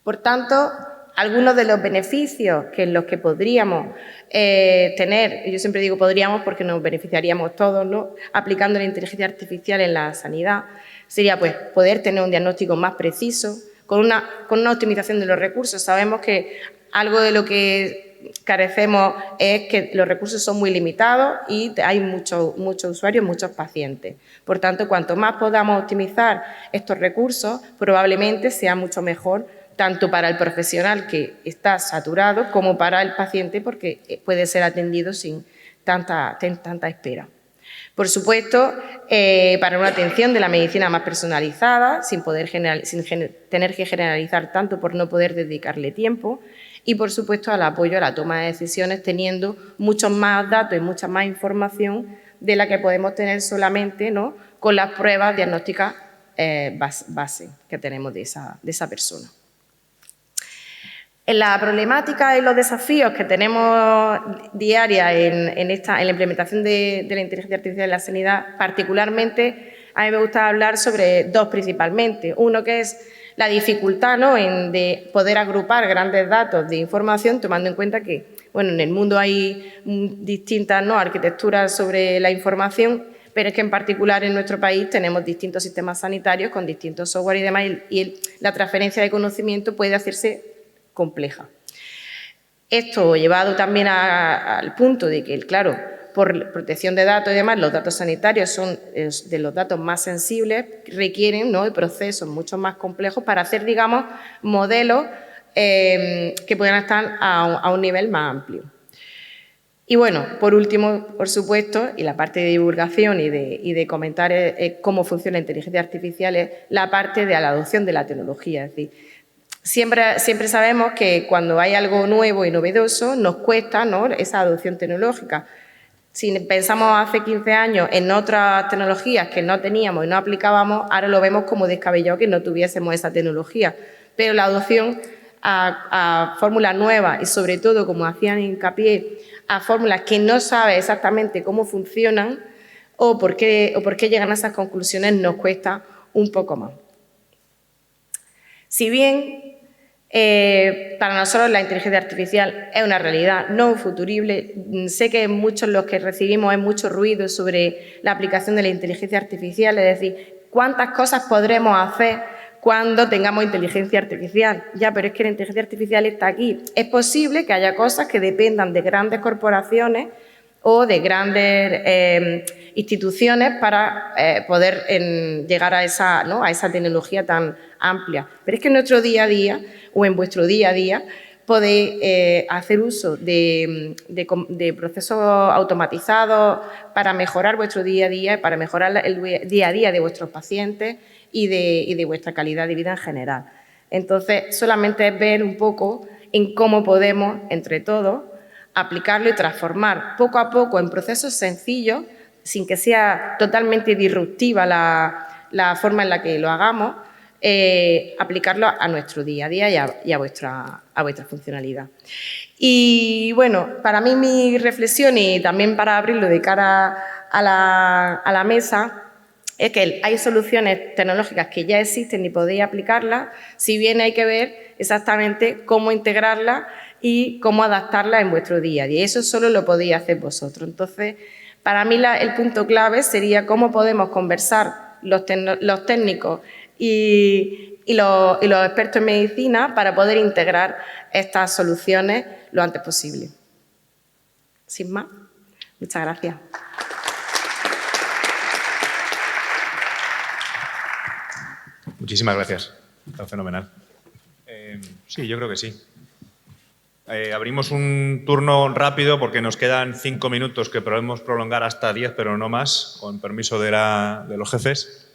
Por tanto, algunos de los beneficios que los que podríamos tener, yo siempre digo podríamos porque nos beneficiaríamos todos, ¿no?, aplicando la inteligencia artificial en la sanidad, sería pues poder tener un diagnóstico más preciso, con una optimización de los recursos. Sabemos que algo de lo que carecemos es que los recursos son muy limitados y hay muchos usuarios, muchos pacientes. Por tanto, cuanto más podamos optimizar estos recursos, probablemente sea mucho mejor tanto para el profesional que está saturado como para el paciente, porque puede ser atendido sin tanta espera. Por supuesto, para una atención de la medicina más personalizada, sin tener que generalizar tanto por no poder dedicarle tiempo, y por supuesto al apoyo a la toma de decisiones, teniendo muchos más datos y mucha más información de la que podemos tener solamente, ¿no?, con las pruebas diagnósticas base que tenemos de esa persona. En la problemática y los desafíos que tenemos diaria en la implementación de la inteligencia artificial en la sanidad, particularmente a mí me gusta hablar sobre dos principalmente. Uno que es la dificultad, ¿no?, de poder agrupar grandes datos de información, tomando en cuenta que, bueno, en el mundo hay distintas, ¿no?, arquitecturas sobre la información, pero es que en particular en nuestro país tenemos distintos sistemas sanitarios con distintos software y demás, y la transferencia de conocimiento puede hacerse compleja. Esto llevado también al punto de que, claro, por protección de datos y demás, los datos sanitarios son de los datos más sensibles, requieren, ¿no?, de procesos mucho más complejos para hacer, digamos, modelos que puedan estar a un nivel más amplio. Y bueno, por último, por supuesto, y la parte de divulgación y de comentar cómo funciona la inteligencia artificial, es la parte de la adopción de la tecnología. Es decir, siempre sabemos que cuando hay algo nuevo y novedoso nos cuesta, ¿no?, esa adopción tecnológica. Si pensamos hace 15 años en otras tecnologías que no teníamos y no aplicábamos, ahora lo vemos como descabellado que no tuviésemos esa tecnología. Pero la adopción a fórmulas nuevas y sobre todo, como hacían hincapié, a fórmulas que no sabe exactamente cómo funcionan o por qué llegan a esas conclusiones, nos cuesta un poco más. Si bien para nosotros la inteligencia artificial es una realidad no futurible, sé que muchos los que recibimos hay mucho ruido sobre la aplicación de la inteligencia artificial, es decir, cuántas cosas podremos hacer cuando tengamos inteligencia artificial. Ya, pero es que la inteligencia artificial está aquí. Es posible que haya cosas que dependan de grandes corporaciones o de grandes instituciones para poder llegar a esa tecnología tan amplia. Pero es que en nuestro día a día o en vuestro día a día podéis hacer uso de procesos automatizados para mejorar vuestro día a día, para mejorar el día a día de vuestros pacientes y de vuestra calidad de vida en general. Entonces, solamente es ver un poco en cómo podemos, entre todos, aplicarlo y transformar poco a poco en procesos sencillos, sin que sea totalmente disruptiva la forma en la que lo hagamos, aplicarlo a nuestro día a día y a vuestra funcionalidad. Y bueno, para mí mi reflexión y también para abrirlo de cara a la mesa es que hay soluciones tecnológicas que ya existen y podéis aplicarlas, si bien hay que ver exactamente cómo integrarlas y cómo adaptarlas en vuestro día a día. Y eso solo lo podéis hacer vosotros. Entonces, para mí el punto clave sería cómo podemos conversar los técnicos y los expertos en medicina para poder integrar estas soluciones lo antes posible. Sin más, muchas gracias. Muchísimas gracias. Está fenomenal. Sí, yo creo que sí. Abrimos un turno rápido porque nos quedan 5 minutos que podemos prolongar hasta 10, pero no más, con permiso de los jefes.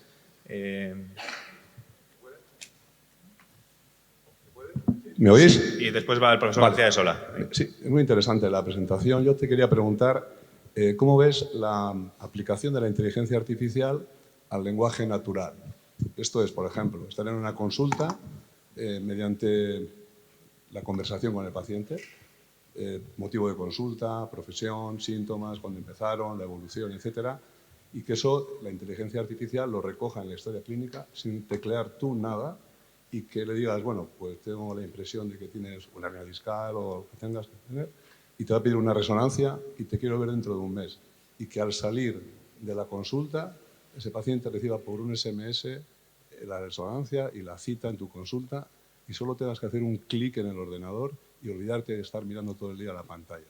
¿Me oís? Y después va el profesor García de Sola. Sí, es muy interesante la presentación. Yo te quería preguntar, ¿cómo ves la aplicación de la inteligencia artificial al lenguaje natural? Esto es, por ejemplo, estar en una consulta mediante la conversación con el paciente, motivo de consulta, profesión, síntomas, cuándo empezaron, la evolución, etcétera, y que eso, la inteligencia artificial lo recoja en la historia clínica sin teclear tú nada y que le digas, bueno, pues tengo la impresión de que tienes una hernia discal o lo que tengas que tener, y te va a pedir una resonancia y te quiero ver dentro de un mes. Y que al salir de la consulta, ese paciente reciba por un SMS la resonancia y la cita en tu consulta y solo tengas que hacer un clic en el ordenador y olvidarte de estar mirando todo el día la pantalla.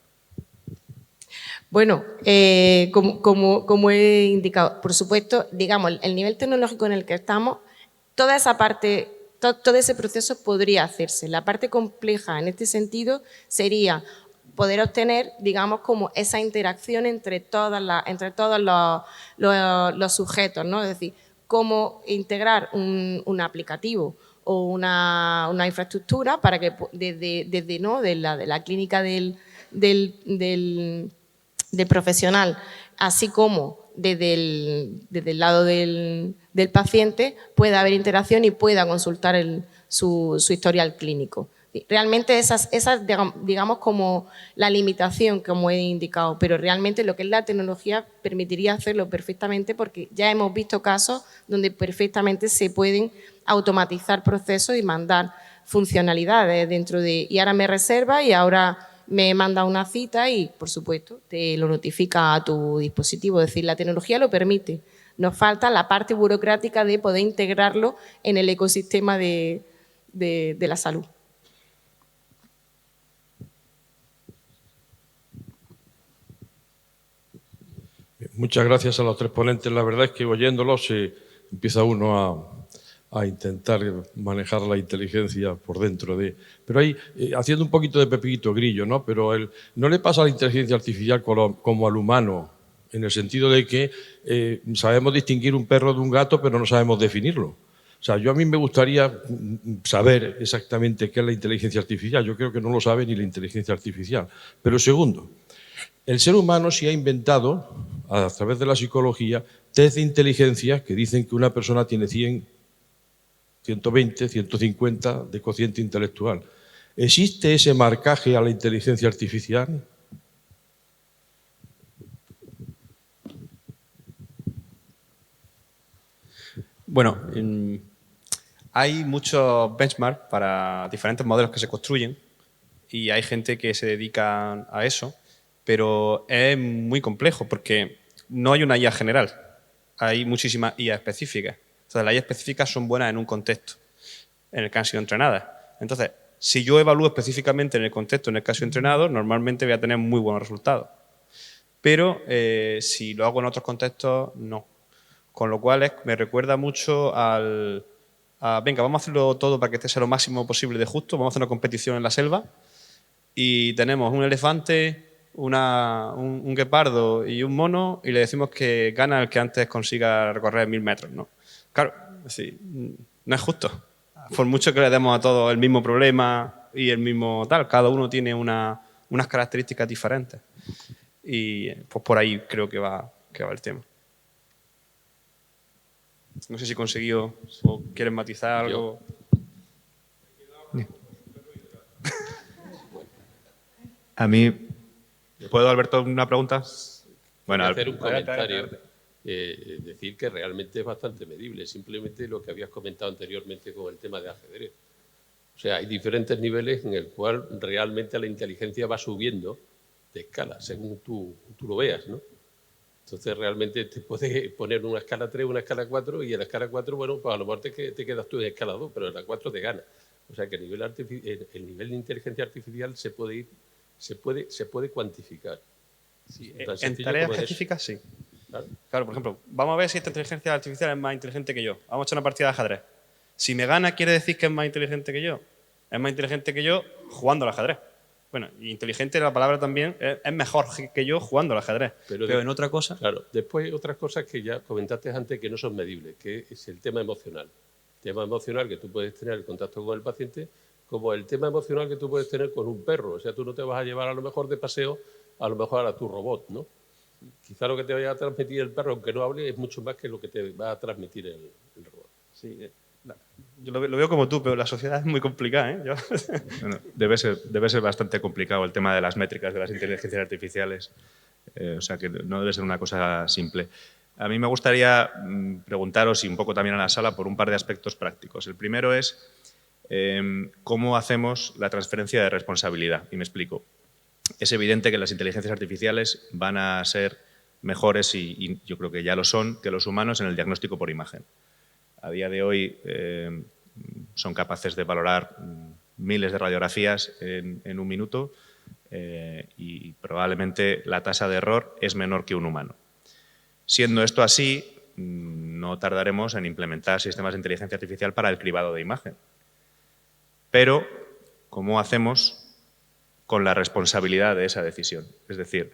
Bueno, como he indicado, por supuesto, digamos, el nivel tecnológico en el que estamos, toda esa parte, todo ese proceso podría hacerse. La parte compleja en este sentido sería poder obtener, digamos, como esa interacción entre todos los sujetos, ¿no? Es decir, cómo integrar un aplicativo o una infraestructura para que desde ¿no? de la clínica del profesional, así como desde el lado del paciente, pueda haber interacción y pueda consultar su historial clínico. Realmente esa es, digamos, como la limitación, como he indicado, pero realmente lo que es la tecnología permitiría hacerlo perfectamente porque ya hemos visto casos donde perfectamente se pueden automatizar procesos y mandar funcionalidades dentro de... Y ahora me reserva y ahora me manda una cita y, por supuesto, te lo notifica a tu dispositivo. Es decir, la tecnología lo permite. Nos falta la parte burocrática de poder integrarlo en el ecosistema de la salud. Muchas gracias a los tres ponentes. La verdad es que oyéndolos empieza uno a intentar manejar la inteligencia por dentro de... Pero ahí, haciendo un poquito de Pepito Grillo, ¿no? Pero no le pasa a la inteligencia artificial como al humano, en el sentido de que sabemos distinguir un perro de un gato, pero no sabemos definirlo. O sea, a mí me gustaría saber exactamente qué es la inteligencia artificial. Yo creo que no lo sabe ni la inteligencia artificial. Pero segundo, el ser humano sí ha inventado, a través de la psicología, test de inteligencia que dicen que una persona tiene 100, 120, 150 de cociente intelectual. ¿Existe ese marcaje a la inteligencia artificial? Bueno, hay muchos benchmarks para diferentes modelos que se construyen y hay gente que se dedica a eso, pero es muy complejo porque no hay una IA general, hay muchísimas IA específicas. Entonces, las IA específicas son buenas en un contexto en el que han sido entrenadas. Entonces, si yo evalúo específicamente en el contexto en el que ha sido entrenado, normalmente voy a tener muy buenos resultados. Pero si lo hago en otros contextos, no. Con lo cual me recuerda mucho venga, vamos a hacerlo todo para que esté sea lo máximo posible de justo, vamos a hacer una competición en la selva y tenemos un elefante, un guepardo y un mono y le decimos que gana el que antes consiga recorrer 1000 metros, ¿no? Claro, sí, no es justo. Por mucho que le demos a todos el mismo problema y el mismo tal, cada uno tiene unas características diferentes. Y pues por ahí creo que va el tema. No sé si he conseguido o quieren matizar algo. A mí... ¿Puedo, Alberto, una pregunta? Bueno, hacer un comentario. Decir que realmente es bastante medible. Simplemente lo que habías comentado anteriormente con el tema de ajedrez. O sea, hay diferentes niveles en el cual realmente la inteligencia va subiendo de escala, según tú lo veas, ¿no? Entonces, realmente te puedes poner una escala 3, una escala 4, y en la escala 4, bueno, pues a lo mejor te quedas tú en escala 2, pero en la 4 te gana. O sea, que el nivel de inteligencia artificial se puede cuantificar. Sí, en tareas específicas, sí. Claro, por ejemplo, vamos a ver si esta inteligencia artificial es más inteligente que yo. Vamos a echar una partida de ajedrez. Si me gana, ¿quiere decir que es más inteligente que yo? Es más inteligente que yo jugando al ajedrez. Bueno, y inteligente la palabra también es mejor que yo jugando al ajedrez. Pero en otra cosa... Claro, después hay otras cosas que ya comentaste antes que no son medibles, que es el tema emocional. El tema emocional que tú puedes tener el contacto con el paciente, como el tema emocional que tú puedes tener con un perro. O sea, tú no te vas a llevar a lo mejor de paseo, a lo mejor a tu robot, ¿no? Quizá lo que te vaya a transmitir el perro, aunque no hable, es mucho más que lo que te va a transmitir el robot. Sí, yo lo veo como tú, pero la sociedad es muy complicada, ¿eh? Bueno, debe ser bastante complicado el tema de las métricas de las inteligencias artificiales. O sea, que no debe ser una cosa simple. A mí me gustaría preguntaros, y un poco también a la sala, por un par de aspectos prácticos. El primero es ¿Cómo hacemos la transferencia de responsabilidad? Y me explico. Es evidente que las inteligencias artificiales van a ser mejores, y yo creo que ya lo son, que los humanos en el diagnóstico por imagen. A día de hoy son capaces de valorar miles de radiografías en un minuto y probablemente la tasa de error es menor que un humano. Siendo esto así, no tardaremos en implementar sistemas de inteligencia artificial para el cribado de imagen. Pero, ¿cómo hacemos con la responsabilidad de esa decisión? Es decir,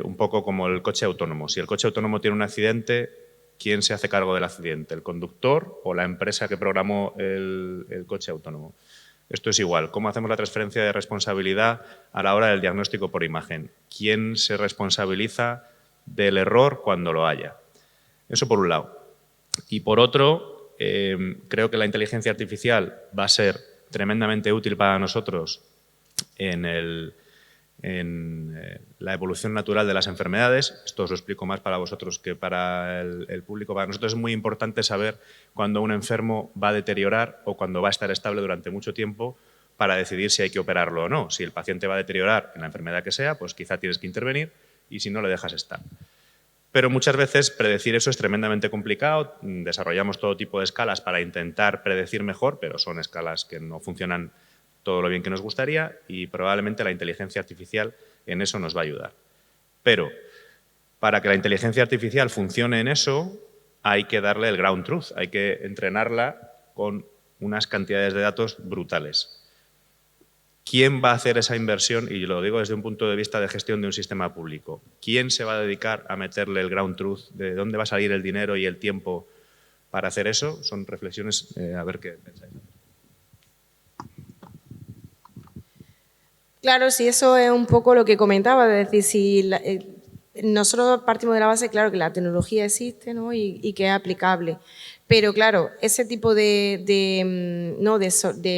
un poco como el coche autónomo. Si el coche autónomo tiene un accidente, ¿quién se hace cargo del accidente? ¿El conductor o la empresa que programó el coche autónomo? Esto es igual. ¿Cómo hacemos la transferencia de responsabilidad a la hora del diagnóstico por imagen? ¿Quién se responsabiliza del error cuando lo haya? Eso por un lado. Y por otro, creo que la inteligencia artificial va a ser tremendamente útil para nosotros en la evolución natural de las enfermedades. Esto os lo explico más para vosotros que para el público. Para nosotros es muy importante saber cuándo un enfermo va a deteriorar o cuándo va a estar estable durante mucho tiempo para decidir si hay que operarlo o no. Si el paciente va a deteriorar en la enfermedad que sea, pues quizá tienes que intervenir y si no, le dejas estar. Pero muchas veces predecir eso es tremendamente complicado. Desarrollamos todo tipo de escalas para intentar predecir mejor, pero son escalas que no funcionan todo lo bien que nos gustaría y probablemente la inteligencia artificial en eso nos va a ayudar. Pero para que la inteligencia artificial funcione en eso, hay que darle el ground truth, hay que entrenarla con unas cantidades de datos brutales. ¿Quién va a hacer esa inversión? Y lo digo desde un punto de vista de gestión de un sistema público. ¿Quién se va a dedicar a meterle el ground truth? ¿De dónde va a salir el dinero y el tiempo para hacer eso? Son reflexiones, a ver qué pensáis. Claro, sí, eso es un poco lo que comentaba, es decir, si nosotros partimos de la base, claro, que la tecnología existe, ¿no? y que es aplicable, pero claro, ese tipo de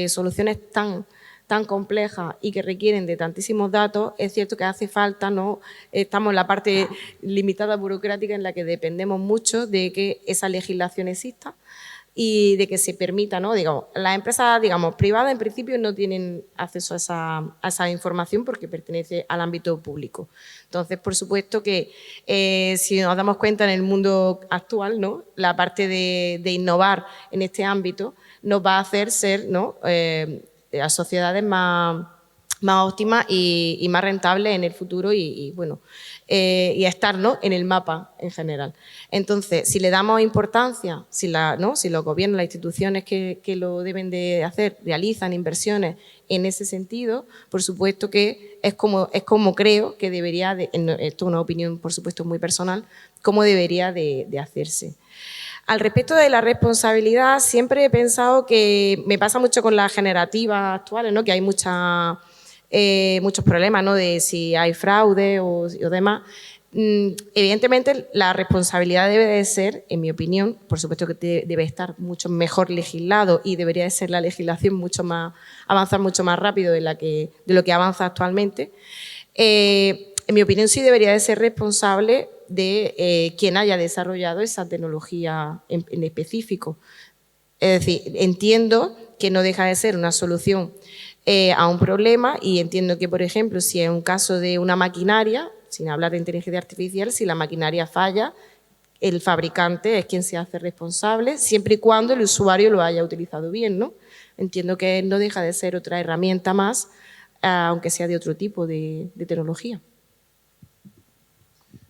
soluciones tan complejas y que requieren de tantísimos datos, es cierto que hace falta, ¿no? Estamos en la parte limitada burocrática en la que dependemos mucho de que esa legislación exista y de que se permita, ¿no? Digamos, las empresas, digamos, privadas en principio no tienen acceso a esa información porque pertenece al ámbito público. Entonces, por supuesto que si nos damos cuenta en el mundo actual, ¿no? La parte de innovar en este ámbito nos va a hacer ser, ¿no? A sociedades más óptimas y más rentables en el futuro y bueno, y estar, ¿no? en el mapa en general. Entonces, si le damos importancia, si los gobiernos, las instituciones que lo deben de hacer, realizan inversiones en ese sentido, por supuesto que es como creo que debería, esto es una opinión por supuesto muy personal, como debería de hacerse. Al respecto de la responsabilidad, siempre he pensado que me pasa mucho con las generativas actuales, ¿no? Que hay muchos problemas, ¿no? De si hay fraude o demás. Evidentemente, la responsabilidad debe de ser, en mi opinión, por supuesto que debe estar mucho mejor legislado y debería de ser la legislación avanzar mucho más rápido de lo que avanza actualmente. En mi opinión, sí debería de ser responsable de quien haya desarrollado esa tecnología en específico. Es decir, entiendo que no deja de ser una solución a un problema y entiendo que, por ejemplo, si es un caso de una maquinaria, sin hablar de inteligencia artificial, si la maquinaria falla, el fabricante es quien se hace responsable, siempre y cuando el usuario lo haya utilizado bien, ¿no? Entiendo que no deja de ser otra herramienta más, aunque sea de otro tipo de tecnología.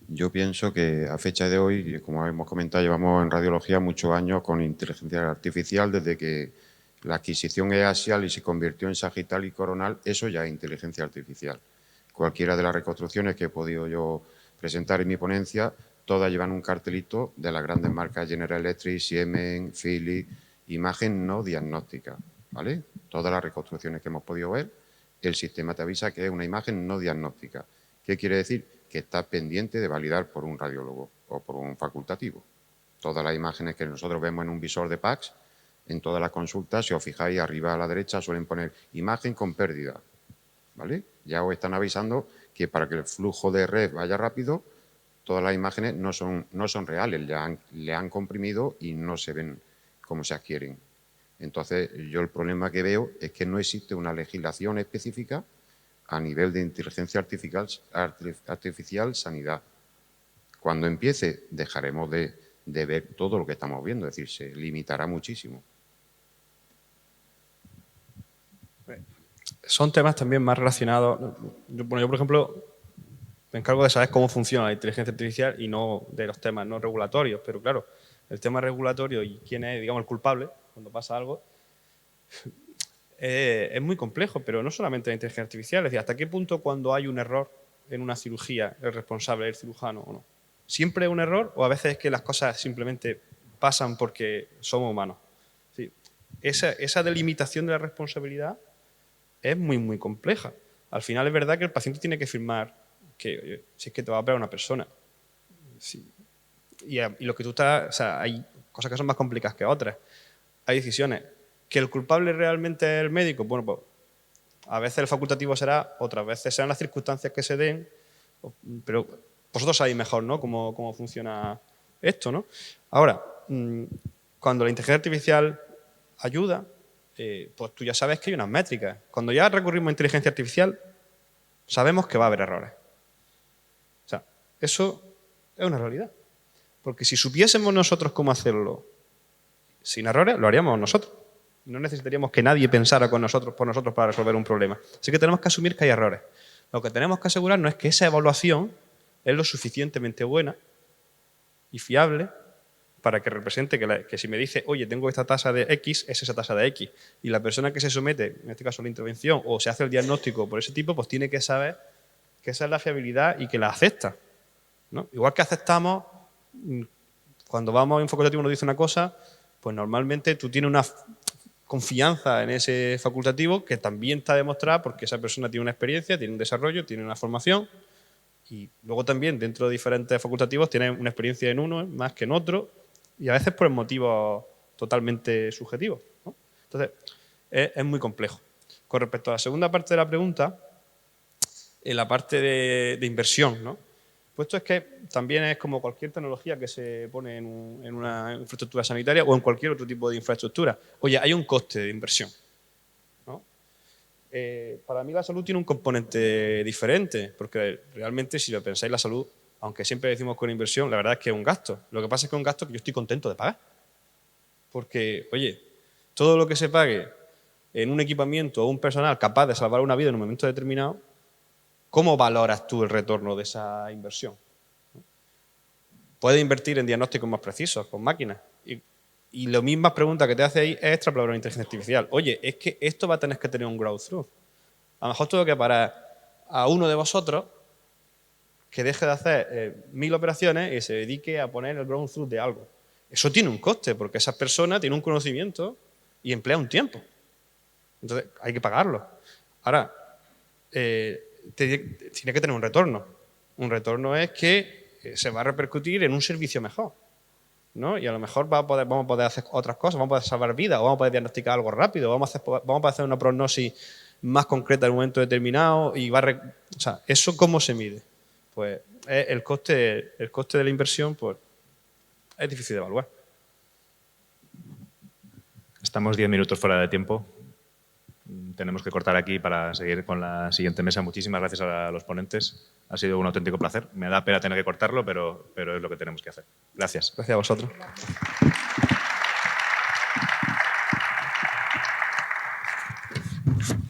Yo pienso que a fecha de hoy, como hemos comentado, llevamos en radiología muchos años con inteligencia artificial, desde que la adquisición es axial y se convirtió en sagital y coronal, eso ya es inteligencia artificial. Cualquiera de las reconstrucciones que he podido yo presentar en mi ponencia, todas llevan un cartelito de las grandes marcas General Electric, Siemens, Philips, imagen no diagnóstica, ¿vale? Todas las reconstrucciones que hemos podido ver, el sistema te avisa que es una imagen no diagnóstica. ¿Qué quiere decir? Que está pendiente de validar por un radiólogo o por un facultativo. Todas las imágenes que nosotros vemos en un visor de PACS, en todas las consultas, si os fijáis arriba a la derecha suelen poner imagen con pérdida, ¿vale? Ya os están avisando que para que el flujo de red vaya rápido, todas las imágenes no son reales, le han comprimido y no se ven como se adquieren. Entonces, yo el problema que veo es que no existe una legislación específica a nivel de inteligencia artificial sanidad. Cuando empiece, dejaremos de ver todo lo que estamos viendo, es decir, se limitará muchísimo. Son temas también más relacionados. Yo, por ejemplo, me encargo de saber cómo funciona la inteligencia artificial y no de los temas no regulatorios, pero claro, el tema regulatorio y quién es, digamos, el culpable cuando pasa algo, es muy complejo, pero no solamente la inteligencia artificial, es decir, hasta qué punto cuando hay un error en una cirugía el responsable es el cirujano o no. ¿Siempre es un error o a veces es que las cosas simplemente pasan porque somos humanos? Es decir, esa delimitación de la responsabilidad es muy, muy compleja. Al final es verdad que el paciente tiene que firmar que, oye, si es que te va a operar una persona. Sí. Y lo que tú estás... O sea, hay cosas que son más complicadas que otras. Hay decisiones. ¿Que el culpable realmente es el médico? Bueno, pues a veces el facultativo será, otras veces serán las circunstancias que se den, pero vosotros sabéis mejor, ¿no?, cómo funciona esto, ¿no? Ahora, cuando la inteligencia artificial ayuda, pues tú ya sabes que hay unas métricas. Cuando ya recurrimos a inteligencia artificial, sabemos que va a haber errores. O sea, eso es una realidad. Porque si supiésemos nosotros cómo hacerlo sin errores, lo haríamos nosotros. No necesitaríamos que nadie pensara por nosotros para resolver un problema. Así que tenemos que asumir que hay errores. Lo que tenemos que asegurarnos es que esa evaluación es lo suficientemente buena y fiable para que represente que si me dice, oye, tengo esta tasa de X, es esa tasa de X. Y la persona que se somete, en este caso a la intervención, o se hace el diagnóstico por ese tipo, pues tiene que saber que esa es la fiabilidad y que la acepta, ¿no? Igual que aceptamos, cuando vamos a un facultativo y nos dice una cosa, pues normalmente tú tienes una confianza en ese facultativo que también está demostrada porque esa persona tiene una experiencia, tiene un desarrollo, tiene una formación y luego también dentro de diferentes facultativos tiene una experiencia en uno más que en otro y a veces por motivos totalmente subjetivos, ¿no? Entonces, es muy complejo. Con respecto a la segunda parte de la pregunta, en la parte de inversión, ¿no? Puesto es que también es como cualquier tecnología que se pone en una infraestructura sanitaria o en cualquier otro tipo de infraestructura. Oye, hay un coste de inversión, ¿no? Para mí la salud tiene un componente diferente, porque realmente si lo pensáis, la salud, aunque siempre decimos con inversión, la verdad es que es un gasto. Lo que pasa es que es un gasto que yo estoy contento de pagar. Porque, oye, todo lo que se pague en un equipamiento o un personal capaz de salvar una vida en un momento determinado, ¿cómo valoras tú el retorno de esa inversión? Puedes invertir en diagnósticos más precisos, con máquinas. Y la misma pregunta que te hace ahí es extrapolable a la inteligencia artificial. Oye, es que esto va a tener que tener un growth through. A lo mejor tengo que parar a uno de vosotros que deje de hacer 1000 operaciones y se dedique a poner el growth through de algo. Eso tiene un coste, porque esa persona tiene un conocimiento y emplea un tiempo. Entonces, hay que pagarlo. Ahora, tiene que tener un retorno. Un retorno es que se va a repercutir en un servicio mejor, ¿no? Y a lo mejor vamos a poder hacer otras cosas, vamos a poder salvar vidas, o vamos a poder diagnosticar algo rápido, vamos a poder hacer una prognosis más concreta en un momento determinado. O sea, ¿eso cómo se mide? Pues el coste de la inversión, pues es difícil de evaluar. Estamos 10 minutos fuera de tiempo. Tenemos que cortar aquí para seguir con la siguiente mesa. Muchísimas gracias a los ponentes. Ha sido un auténtico placer. Me da pena tener que cortarlo, pero es lo que tenemos que hacer. Gracias. Gracias a vosotros.